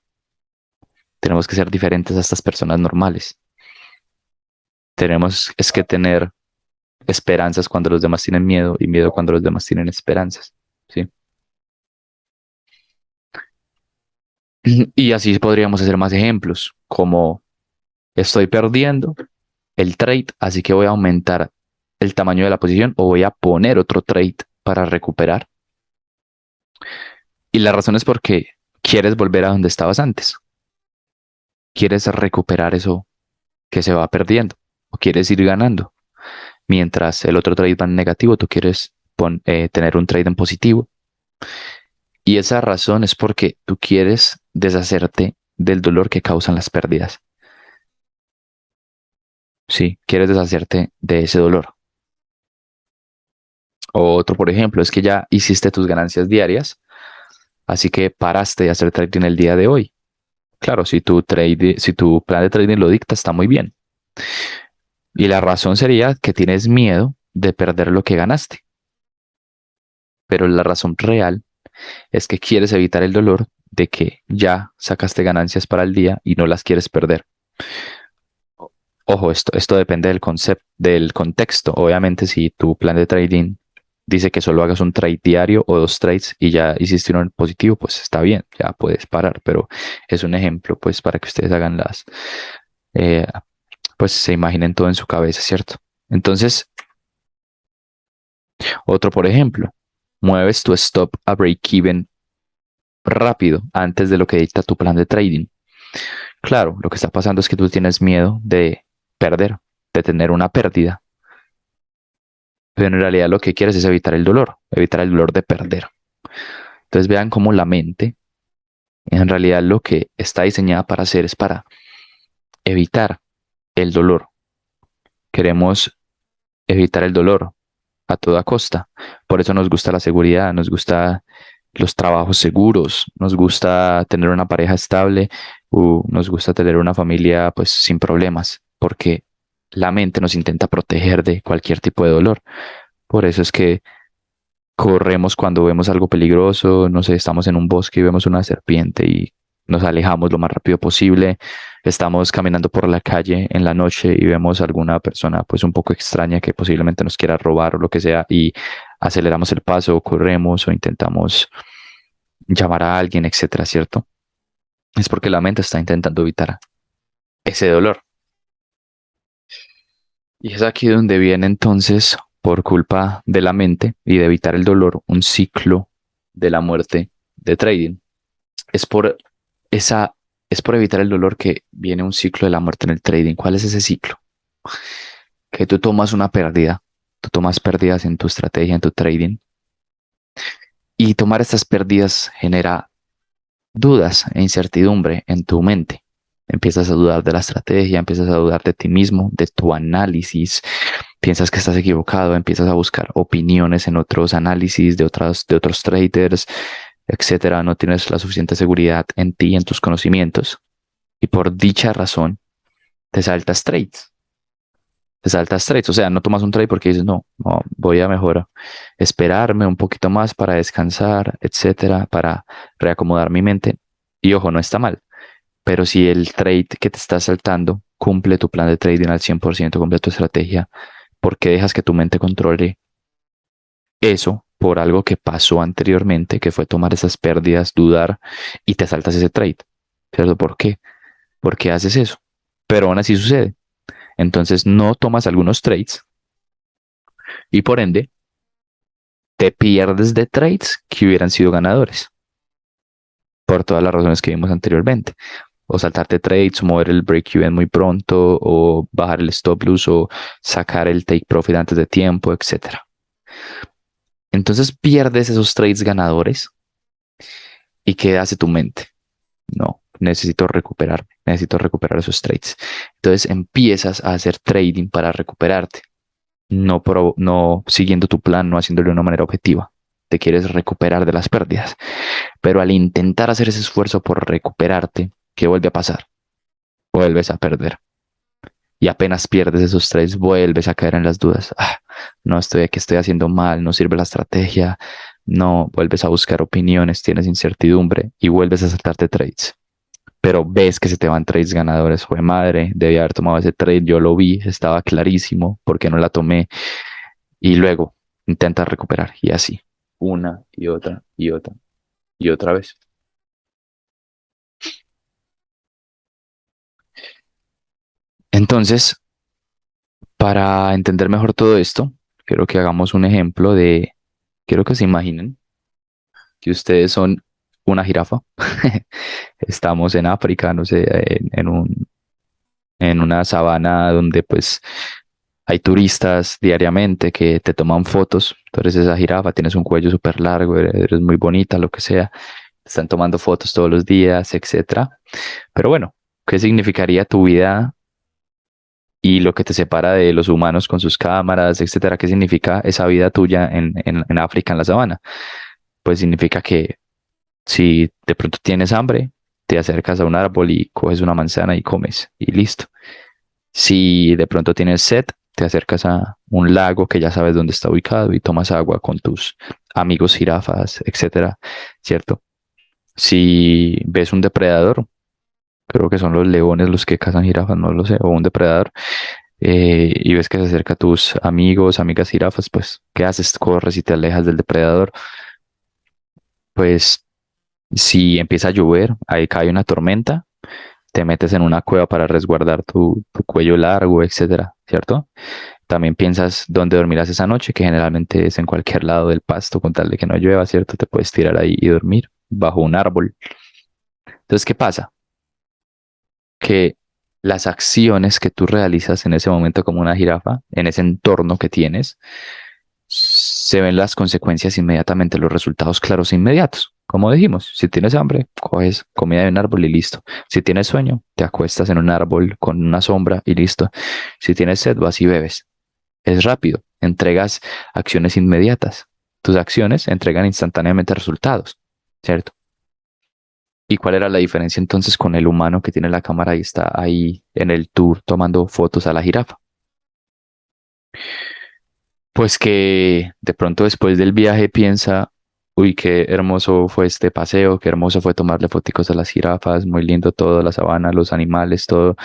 Tenemos que ser diferentes a estas personas normales. Tenemos es que tener esperanzas cuando los demás tienen miedo y miedo cuando los demás tienen esperanzas. ¿Sí? Y así podríamos hacer más ejemplos, como estoy perdiendo el trade, así que voy a aumentar el tamaño de la posición o voy a poner otro trade para recuperar. Y la razón es porque quieres volver a donde estabas antes. Quieres recuperar eso que se va perdiendo o quieres ir ganando. Mientras el otro trade va en negativo, tú quieres tener un trade en positivo. Y esa razón es porque tú quieres deshacerte del dolor que causan las pérdidas. Sí, quieres deshacerte de ese dolor. O otro, por ejemplo, es que ya hiciste tus ganancias diarias, así que paraste de hacer trading el día de hoy. Claro, si tu plan de trading lo dicta, está muy bien. Y la razón sería que tienes miedo de perder lo que ganaste. pero la razón real es que quieres evitar el dolor de que ya sacaste ganancias para el día y no las quieres perder. Ojo, esto depende del concepto, del contexto. Obviamente, si tu plan de trading dice que solo hagas un trade diario o dos trades y ya hiciste uno en positivo, pues está bien, ya puedes parar, pero es un ejemplo, pues, para que ustedes hagan eh, pues se imaginen todo en su cabeza, ¿cierto? Entonces, otro por ejemplo, mueves tu stop a break-even rápido antes de lo que dicta tu plan de trading. Claro, lo que está pasando es que tú tienes miedo de perder, de tener una pérdida, pero en realidad lo que quieres es evitar el dolor de perder. Entonces vean cómo la mente, en realidad lo que está diseñada para hacer es para evitar el dolor. Queremos evitar el dolor a toda costa. Por eso nos gusta la seguridad, nos gusta los trabajos seguros, nos gusta tener una pareja estable, nos gusta tener una familia pues sin problemas, porque la mente nos intenta proteger de cualquier tipo de dolor. Por eso es que corremos cuando vemos algo peligroso, no sé, estamos en un bosque y vemos una serpiente y nos alejamos lo más rápido posible. Estamos caminando por la calle en la noche y vemos alguna persona pues un poco extraña que posiblemente nos quiera robar o lo que sea y aceleramos el paso, o corremos o intentamos llamar a alguien, etcétera, ¿cierto? Es porque la mente está intentando evitar ese dolor. Y es aquí donde viene entonces, por culpa de la mente y de evitar el dolor, un ciclo de la muerte de trading. Es por esa, es por evitar el dolor que viene un ciclo de la muerte en el trading. ¿Cuál es ese ciclo? Que tú tomas una pérdida, tú tomas pérdidas en tu estrategia, en tu trading, y tomar estas pérdidas genera dudas e incertidumbre en tu mente. Empiezas a dudar de la estrategia, empiezas a dudar de ti mismo, de tu análisis, piensas que estás equivocado, empiezas a buscar opiniones en otros análisis de otros traders, etcétera. No tienes la suficiente seguridad en ti, en tus conocimientos, y por dicha razón te saltas trades. Te saltas trades, o sea, no tomas un trade porque dices, no, no, voy a mejor esperarme un poquito más para descansar, etcétera, para reacomodar mi mente. Y ojo, no está mal, pero si el trade que te estás saltando cumple tu plan de trading al 100%, cumple tu estrategia, ¿por qué dejas que tu mente controle eso por algo que pasó anteriormente, que fue tomar esas pérdidas, dudar y te saltas ese trade? ¿Cierto? ¿Por qué? ¿Por qué haces eso? Pero aún así sucede. Entonces no tomas algunos trades y por ende te pierdes de trades que hubieran sido ganadores por todas las razones que vimos anteriormente. O saltarte trades, o mover el break-even muy pronto, o bajar el stop loss, o sacar el take profit antes de tiempo, etcétera. Entonces pierdes esos trades ganadores y ¿qué hace tu mente? No, necesito recuperar esos trades. Entonces empiezas a hacer trading para recuperarte, no siguiendo tu plan, no haciéndolo de una manera objetiva. Te quieres recuperar de las pérdidas, pero al intentar hacer ese esfuerzo por recuperarte, ¿qué vuelve a pasar? Vuelves a perder. Y apenas pierdes esos trades, vuelves a caer en las dudas. No estoy aquí, estoy haciendo mal, no sirve la estrategia. No, vuelves a buscar opiniones, tienes incertidumbre y vuelves a saltarte trades. Pero ves que se te van trades ganadores. Fue madre, debía haber tomado ese trade, yo lo vi, estaba clarísimo, porque no la tomé? Y luego intentas recuperar y así, una y otra y otra y otra vez. Entonces, para entender mejor todo esto, quiero que hagamos un ejemplo quiero que se imaginen que ustedes son una jirafa. Estamos en África, no sé, en una sabana donde pues hay turistas diariamente que te toman fotos. Tú eres esa jirafa, tienes un cuello súper largo, eres muy bonita, lo que sea. Te están tomando fotos todos los días, etcétera. Pero bueno, ¿qué significaría tu vida y lo que te separa de los humanos con sus cámaras, etcétera? ¿Qué significa esa vida tuya en África, en la sabana? Pues significa que si de pronto tienes hambre, te acercas a un árbol y coges una manzana y comes y listo. Si de pronto tienes sed, te acercas a un lago que ya sabes dónde está ubicado y tomas agua con tus amigos jirafas, etcétera, ¿cierto? Si ves un depredador, creo que son los leones los que cazan jirafas, no lo sé, o un depredador, y ves que se acerca a tus amigos, amigas jirafas, pues, ¿qué haces? Corres y te alejas del depredador. Pues, si empieza a llover, ahí cae una tormenta, te metes en una cueva para resguardar tu cuello largo, etcétera, ¿cierto? También piensas dónde dormirás esa noche, que generalmente es en cualquier lado del pasto, con tal de que no llueva, ¿cierto? Te puedes tirar ahí y dormir bajo un árbol. Entonces, ¿qué pasa? Que las acciones que tú realizas en ese momento como una jirafa, en ese entorno que tienes, se ven las consecuencias inmediatamente, los resultados claros e inmediatos. Como dijimos, si tienes hambre, coges comida de un árbol y listo. Si tienes sueño, te acuestas en un árbol con una sombra y listo. Si tienes sed, vas y bebes. Es rápido, entregas acciones inmediatas. Tus acciones entregan instantáneamente resultados, ¿cierto? ¿Y cuál era la diferencia entonces con el humano que tiene la cámara y está ahí en el tour tomando fotos a la jirafa? Pues que de pronto después del viaje piensa, uy, qué hermoso fue este paseo, qué hermoso fue tomarle foticos a las jirafas, muy lindo todo, la sabana, los animales, todo.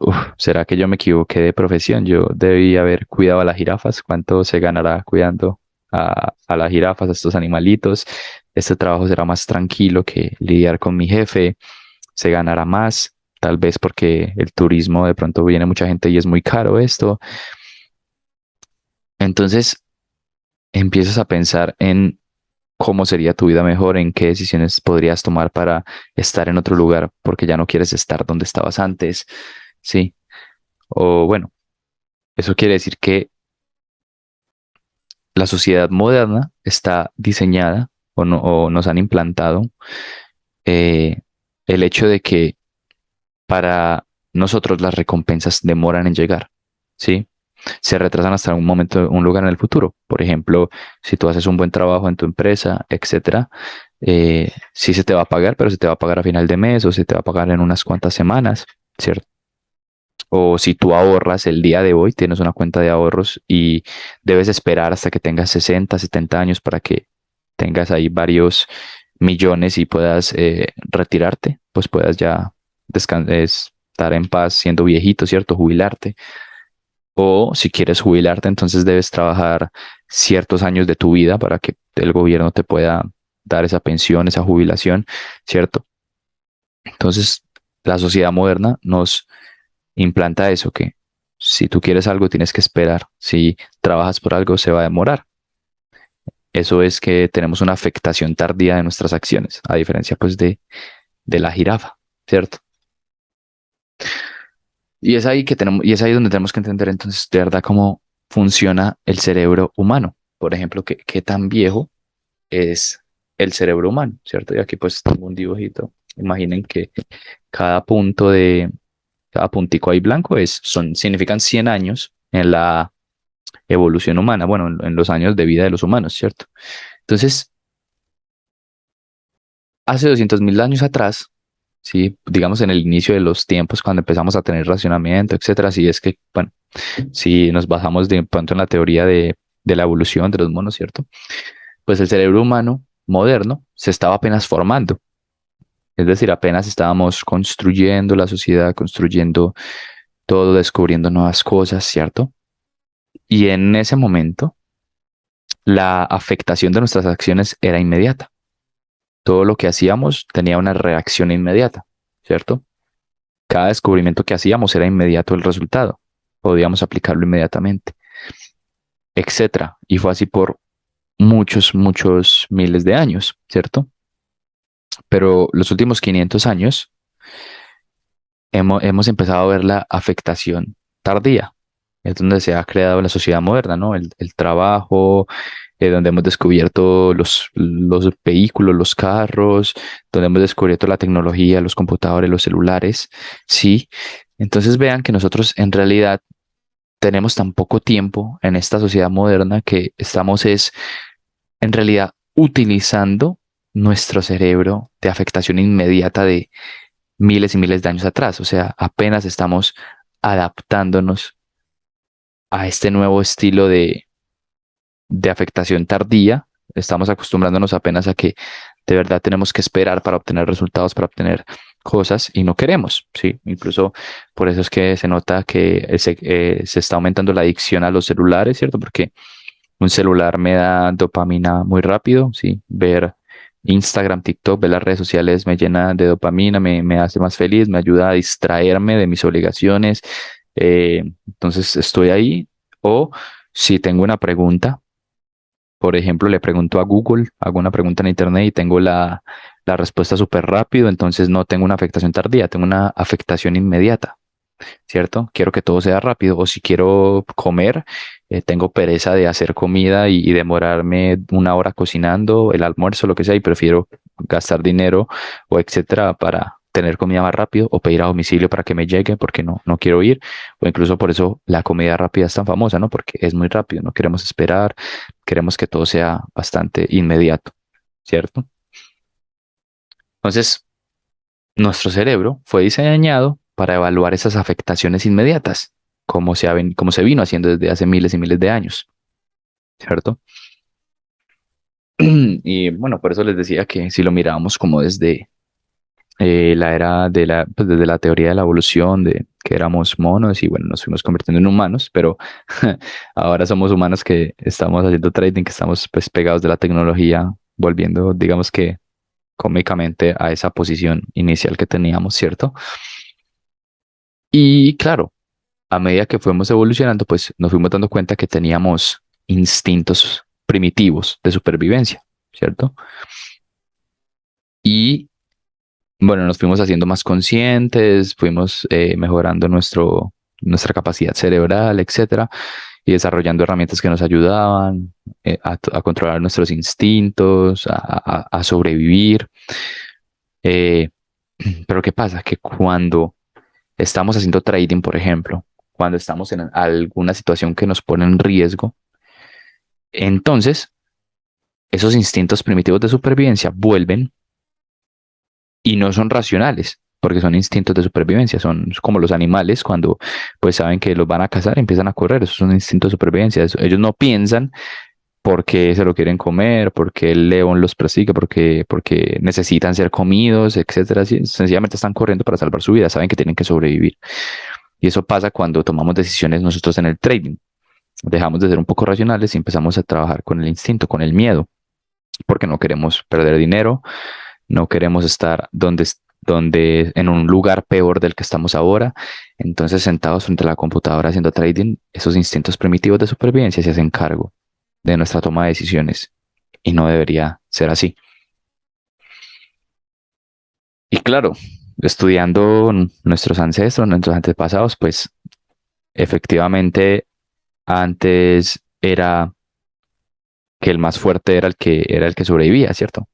Uf, ¿será que yo me equivoqué de profesión? Yo debí haber cuidado a las jirafas. ¿Cuánto se ganará cuidando a las jirafas, a estos animalitos? Este trabajo será más tranquilo que lidiar con mi jefe. Se ganará más, tal vez porque el turismo de pronto viene mucha gente y es muy caro esto. Entonces empiezas a pensar en cómo sería tu vida mejor, en qué decisiones podrías tomar para estar en otro lugar porque ya no quieres estar donde estabas antes. Sí. O bueno, eso quiere decir que la sociedad moderna está diseñada o, no, o nos han implantado eh, el hecho de que para nosotros las recompensas demoran en llegar, ¿sí? Se retrasan hasta un momento, un lugar en el futuro. Por ejemplo, si tú haces un buen trabajo en tu empresa, etcétera, sí se te va a pagar, pero se te va a pagar a final de mes o se te va a pagar en unas cuantas semanas, ¿cierto? O si tú ahorras el día de hoy, tienes una cuenta de ahorros y debes esperar hasta que tengas 60, 70 años para que tengas ahí varios millones y puedas retirarte, pues puedas ya estar en paz siendo viejito, ¿cierto? Jubilarte. O si quieres jubilarte, entonces debes trabajar ciertos años de tu vida para que el gobierno te pueda dar esa pensión, esa jubilación, ¿cierto? Entonces, la sociedad moderna nos implanta eso, que si tú quieres algo tienes que esperar, si trabajas por algo se va a demorar. Eso es que tenemos una afectación tardía de nuestras acciones, a diferencia pues de la jirafa, ¿cierto? Y es ahí que tenemos, y es ahí donde tenemos que entender entonces de verdad cómo funciona el cerebro humano. Por ejemplo, qué tan viejo es el cerebro humano, ¿cierto? Y aquí pues tengo un dibujito. Imaginen que cada punto de, cada puntico ahí blanco significan 100 años en la evolución humana, bueno, en los años de vida de los humanos, ¿cierto? Entonces, hace 200.000 años atrás, sí, digamos en el inicio de los tiempos, cuando empezamos a tener racionamiento, etcétera, así es que, bueno, si nos basamos de pronto en la teoría de la evolución de los monos, ¿cierto? Pues el cerebro humano moderno se estaba apenas formando, es decir, apenas estábamos construyendo la sociedad, construyendo todo, descubriendo nuevas cosas, ¿cierto? Y en ese momento, la afectación de nuestras acciones era inmediata. Todo lo que hacíamos tenía una reacción inmediata, ¿cierto? Cada descubrimiento que hacíamos era inmediato el resultado. Podíamos aplicarlo inmediatamente, etcétera. Y fue así por muchos, muchos miles de años, ¿cierto? Pero los últimos 500 años hemos empezado a ver la afectación tardía. Es donde se ha creado la sociedad moderna, ¿no? El trabajo, donde hemos descubierto los vehículos, los carros, donde hemos descubierto la tecnología, los computadores, los celulares, sí. Entonces vean que nosotros en realidad tenemos tan poco tiempo en esta sociedad moderna que estamos es en realidad utilizando nuestro cerebro de afectación inmediata de miles y miles de años atrás. O sea, apenas estamos adaptándonos a este nuevo estilo de afectación tardía. Estamos acostumbrándonos apenas a que de verdad tenemos que esperar para obtener resultados, para obtener cosas y no queremos, ¿sí? Incluso por eso es que se nota que se está aumentando la adicción a los celulares, ¿cierto? Porque un celular me da dopamina muy rápido, ¿sí? Ver Instagram, TikTok, ver las redes sociales me llena de dopamina, me hace más feliz, me ayuda a distraerme de mis obligaciones. Entonces estoy ahí. O si tengo una pregunta, por ejemplo, le pregunto a Google, hago una pregunta en Internet y tengo la respuesta súper rápido, entonces no tengo una afectación tardía, tengo una afectación inmediata. ¿Cierto? Quiero que todo sea rápido. O si quiero comer, tengo pereza de hacer comida y demorarme una hora cocinando el almuerzo, lo que sea, y prefiero gastar dinero o etcétera para tener comida más rápido o pedir a domicilio para que me llegue porque no quiero ir. O incluso por eso la comida rápida es tan famosa, ¿no? Porque es muy rápido, no queremos esperar, queremos que todo sea bastante inmediato, ¿cierto? Entonces, nuestro cerebro fue diseñado para evaluar esas afectaciones inmediatas, como se vino haciendo desde hace miles y miles de años, ¿cierto? Y bueno, por eso les decía que si lo mirábamos como desde la era de pues desde la teoría de la evolución, de que éramos monos y bueno, nos fuimos convirtiendo en humanos, pero ahora somos humanos que estamos haciendo trading, que estamos pues pegados de la tecnología, volviendo, digamos que cómicamente a esa posición inicial que teníamos, ¿cierto? Y claro, a medida que fuimos evolucionando, pues nos fuimos dando cuenta que teníamos instintos primitivos de supervivencia, ¿cierto? Y bueno, nos fuimos haciendo más conscientes, fuimos mejorando nuestra capacidad cerebral, etcétera, y desarrollando herramientas que nos ayudaban a controlar nuestros instintos, a sobrevivir. Eh, pero ¿qué pasa? Que cuando estamos haciendo trading, por ejemplo, cuando estamos en alguna situación que nos pone en riesgo, entonces esos instintos primitivos de supervivencia vuelven y no son racionales, porque son instintos de supervivencia, son como los animales cuando pues saben que los van a cazar, empiezan a correr, esos son instintos de supervivencia, ellos no piensan porque se lo quieren comer, porque el león los persigue, porque necesitan ser comidos, etcétera, sencillamente están corriendo para salvar su vida, saben que tienen que sobrevivir. Y eso pasa cuando tomamos decisiones nosotros en el trading. Dejamos de ser un poco racionales y empezamos a trabajar con el instinto, con el miedo, porque no queremos perder dinero, no queremos estar donde en un lugar peor del que estamos ahora. Entonces, sentados frente a la computadora haciendo trading, esos instintos primitivos de supervivencia se hacen cargo de nuestra toma de decisiones y no debería ser así. Y claro, estudiando nuestros ancestros, nuestros antepasados, pues efectivamente antes era que el más fuerte era el que sobrevivía, ¿cierto?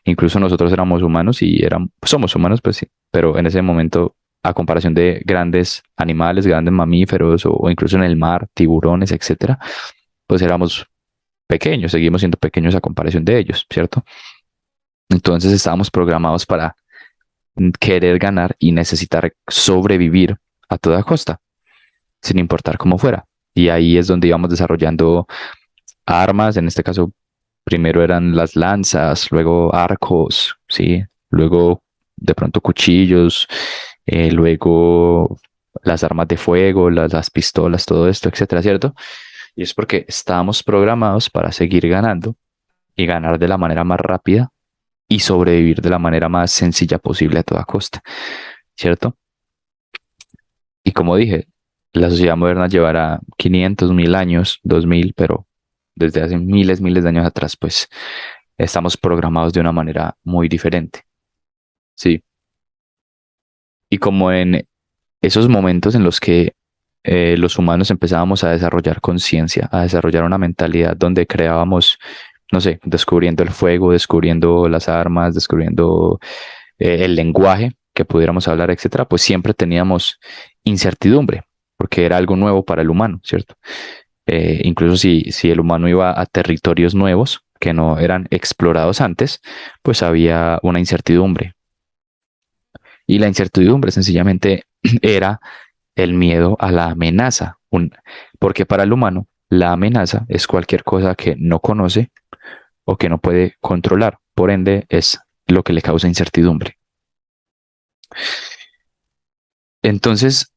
Incluso nosotros éramos humanos y somos humanos, pues sí, pero en ese momento, a comparación de grandes animales, grandes mamíferos o incluso en el mar, tiburones, etcétera, pues éramos pequeños, seguimos siendo pequeños a comparación de ellos, ¿cierto? Entonces estábamos programados para querer ganar y necesitar sobrevivir a toda costa, sin importar cómo fuera. Y ahí es donde íbamos desarrollando armas, en este caso primero eran las lanzas, luego arcos, ¿sí? Luego de pronto cuchillos, luego las armas de fuego, las pistolas, todo esto, etcétera, ¿cierto? Y es porque estábamos programados para seguir ganando y ganar de la manera más rápida y sobrevivir de la manera más sencilla posible a toda costa, ¿cierto? Y como dije, la sociedad moderna llevará 500, 1000 años, 2000, pero desde hace miles de años atrás, pues estamos programados de una manera muy diferente, ¿sí? Y como en esos momentos en los que los humanos empezábamos a desarrollar conciencia, a desarrollar una mentalidad donde creábamos, no sé, descubriendo el fuego, descubriendo las armas, descubriendo el lenguaje que pudiéramos hablar, etcétera, pues siempre teníamos incertidumbre, porque era algo nuevo para el humano, ¿cierto? Incluso si el humano iba a territorios nuevos que no eran explorados antes, pues había una incertidumbre. Y la incertidumbre sencillamente era el miedo a la amenaza, porque para el humano la amenaza es cualquier cosa que no conoce o que no puede controlar, por ende es lo que le causa incertidumbre. Entonces,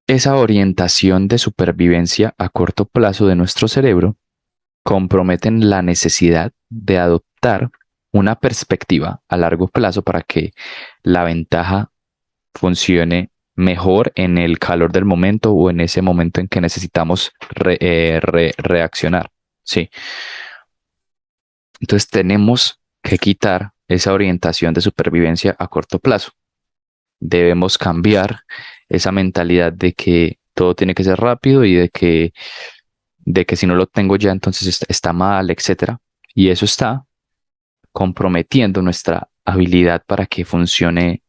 esa orientación de supervivencia a corto plazo de nuestro cerebro comprometen la necesidad de adoptar una perspectiva a largo plazo para que la ventaja funcione mejor en el calor del momento o en ese momento en que necesitamos reaccionar. Sí. Entonces tenemos que quitar esa orientación de supervivencia a corto plazo. Debemos cambiar esa mentalidad de que todo tiene que ser rápido y de que si no lo tengo ya entonces está mal, etcétera. Y eso está comprometiendo nuestra habilidad para que funcione,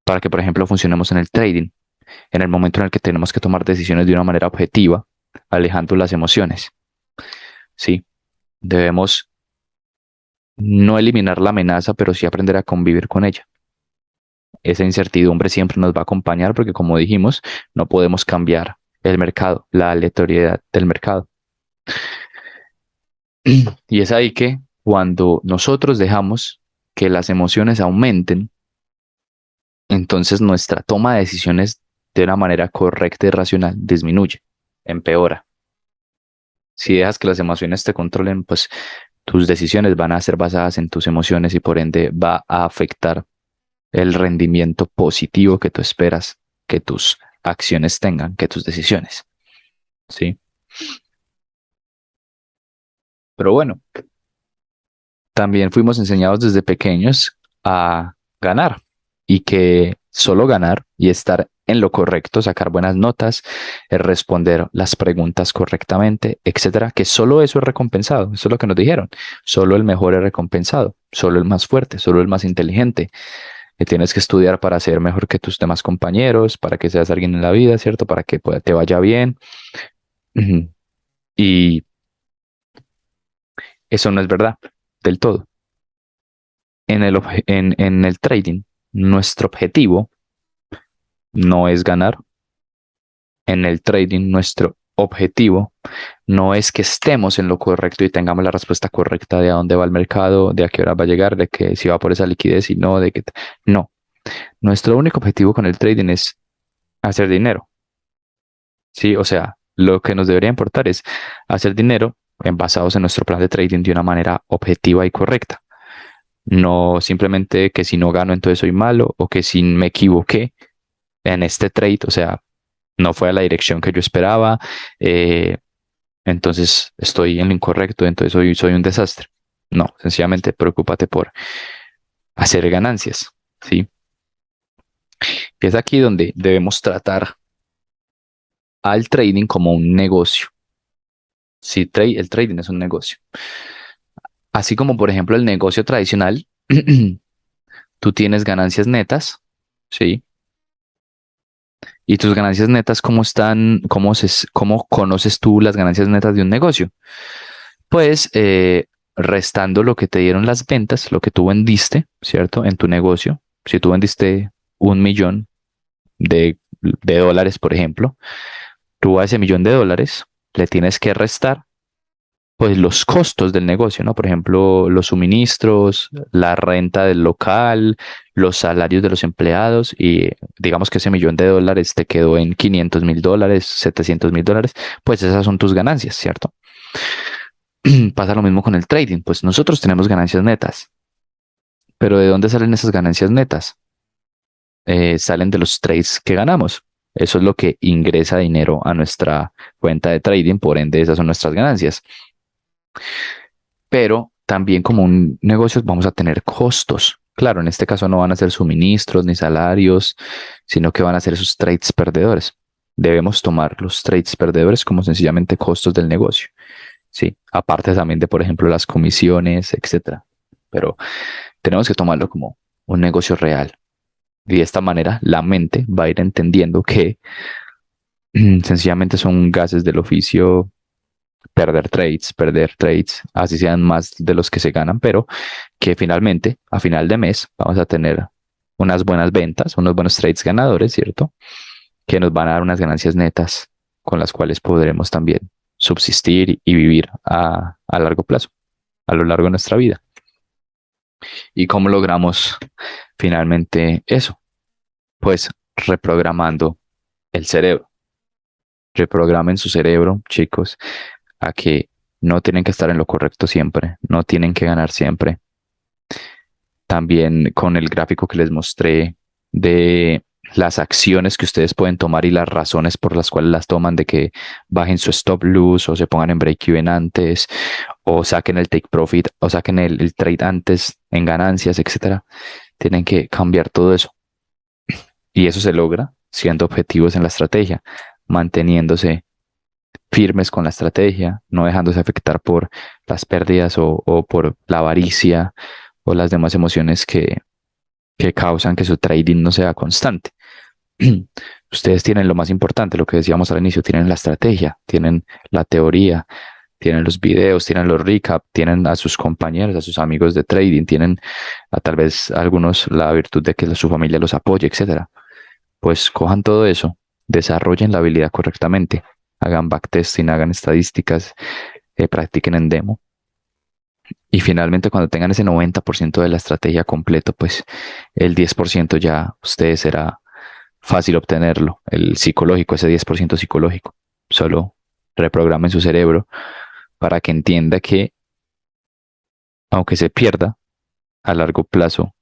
para que por ejemplo funcionemos en el trading, en el momento en el que tenemos que tomar decisiones de una manera objetiva, alejando las emociones. Sí, debemos no eliminar la amenaza, pero sí aprender a convivir con ella. Esa incertidumbre siempre nos va a acompañar porque, como dijimos, no podemos cambiar el mercado, la aleatoriedad del mercado. Y es ahí que cuando nosotros dejamos que las emociones aumenten, entonces nuestra toma de decisiones de una manera correcta y racional disminuye, empeora. Si dejas que las emociones te controlen, pues tus decisiones van a ser basadas en tus emociones y por ende va a afectar el rendimiento positivo que tú esperas que tus acciones tengan, que tus decisiones. ¿Sí? Pero bueno, también fuimos enseñados desde pequeños a ganar y que solo ganar y estar en lo correcto, sacar buenas notas, responder las preguntas correctamente, etcétera, que solo eso es recompensado. Eso es lo que nos dijeron. Solo el mejor es recompensado, solo el más fuerte, solo el más inteligente. Que tienes que estudiar para ser mejor que tus demás compañeros, para que seas alguien en la vida, ¿cierto? Para que te vaya bien. Y eso no es verdad del todo. En el trading, nuestro objetivo no es ganar. En el trading, nuestro objetivo no es que estemos en lo correcto y tengamos la respuesta correcta de a dónde va el mercado, de a qué hora va a llegar, de que si va por esa liquidez y no, de que... No, nuestro único objetivo con el trading es hacer dinero. Sí, o sea, lo que nos debería importar es hacer dinero basados en nuestro plan de trading de una manera objetiva y correcta. No simplemente que si no gano entonces soy malo o que si me equivoqué en este trade, o sea, no fue a la dirección que yo esperaba, eh, entonces estoy en lo incorrecto, entonces soy un desastre. No, sencillamente preocúpate por hacer ganancias, ¿sí? Y es aquí donde debemos tratar al trading como un negocio. Sí, el trading es un negocio. Así como, por ejemplo, el negocio tradicional, tú tienes ganancias netas, ¿sí? Y tus ganancias netas, ¿cómo están? ¿Cómo conoces tú las ganancias netas de un negocio? Pues restando lo que te dieron las ventas, lo que tú vendiste, ¿cierto? En tu negocio. Si tú vendiste 1 millón de dólares, por ejemplo, tú a ese millón de dólares le tienes que restar pues los costos del negocio, ¿no? Por ejemplo, los suministros, la renta del local, los salarios de los empleados y digamos que ese millón de dólares te quedó en 500.000 dólares, 700.000 dólares, pues esas son tus ganancias, ¿cierto? Pasa lo mismo con el trading, pues nosotros tenemos ganancias netas, pero ¿de dónde salen esas ganancias netas? Salen de los trades que ganamos. Eso es lo que ingresa dinero a nuestra cuenta de trading, por ende esas son nuestras ganancias. Pero también como un negocio vamos a tener costos. Claro, en este caso no van a ser suministros ni salarios, sino que van a ser esos trades perdedores. Debemos tomar los trades perdedores como sencillamente costos del negocio. Sí, aparte también de, por ejemplo, las comisiones, etcétera. Pero tenemos que tomarlo como un negocio real. Y de esta manera la mente va a ir entendiendo que sencillamente son gases del oficio perder trades, así sean más de los que se ganan, pero que finalmente, a final de mes, vamos a tener unas buenas ventas, unos buenos trades ganadores, ¿cierto? que nos van a dar unas ganancias netas con las cuales podremos también subsistir y vivir a largo plazo, a lo largo de nuestra vida. ¿Y cómo logramos finalmente eso? Pues reprogramando el cerebro. Reprogramen su cerebro, chicos, a que no tienen que estar en lo correcto siempre, no tienen que ganar siempre. También con el gráfico que les mostré de las acciones que ustedes pueden tomar y las razones por las cuales las toman, de que bajen su stop loss o se pongan en break even antes o saquen el take profit o saquen el trade antes en ganancias, etcétera. Tienen que cambiar todo eso. Y eso se logra siendo objetivos en la estrategia, manteniéndose firmes con la estrategia, no dejándose afectar por las pérdidas o por la avaricia o las demás emociones que causan que su trading no sea constante. Ustedes tienen lo más importante, lo que decíamos al inicio, tienen la estrategia, tienen la teoría, tienen los videos, tienen los recap, tienen a sus compañeros, a sus amigos de trading, tienen a tal vez algunos la virtud de que su familia los apoye, etcétera. Pues cojan todo eso, desarrollen la habilidad correctamente, hagan backtesting, hagan estadísticas, practiquen en demo. Y finalmente, cuando tengan ese 90% de la estrategia completo, pues el 10% ya ustedes será fácil obtenerlo. El psicológico, ese 10% psicológico. Solo reprogramen su cerebro para que entienda que aunque se pierda, a largo plazo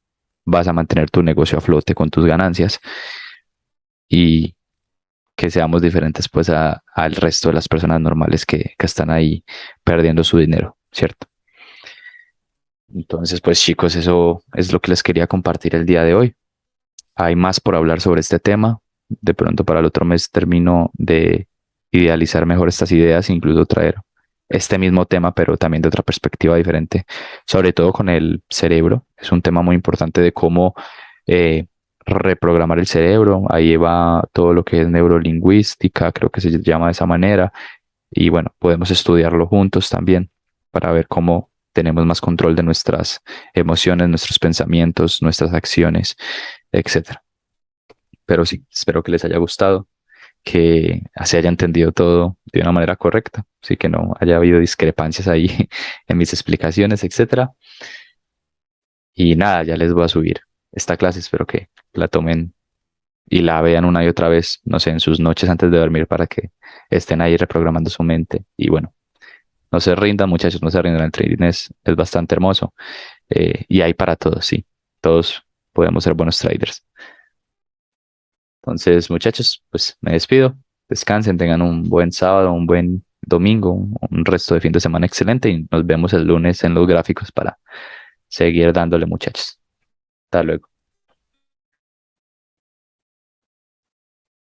vas a mantener tu negocio a flote con tus ganancias y que seamos diferentes pues al resto de las personas normales que están ahí perdiendo su dinero, ¿cierto? Entonces, pues chicos, eso es lo que les quería compartir el día de hoy. Hay más por hablar sobre este tema. De pronto para el otro mes termino de idealizar mejor estas ideas, incluso traer este mismo tema, pero también de otra perspectiva diferente, sobre todo con el cerebro. Es un tema muy importante de cómo eh, reprogramar el cerebro. Ahí va todo lo que es neurolingüística, creo que se llama de esa manera. Y bueno, podemos estudiarlo juntos también para ver cómo tenemos más control de nuestras emociones, nuestros pensamientos, nuestras acciones, etcétera. Pero sí, espero que les haya gustado, que se haya entendido todo de una manera correcta, sí que no haya habido discrepancias ahí en mis explicaciones, etcétera. Y nada, ya les voy a subir esta clase, espero que la tomen y la vean una y otra vez, no sé, en sus noches antes de dormir para que estén ahí reprogramando su mente. Y bueno, no se rindan, muchachos, no se rindan, el trading es bastante hermoso y hay para todos, sí, todos podemos ser buenos traders. Entonces, muchachos, pues me despido. Descansen, tengan un buen sábado, un buen domingo, un resto de fin de semana excelente y nos vemos el lunes en los gráficos para seguir dándole, muchachos. Hasta luego.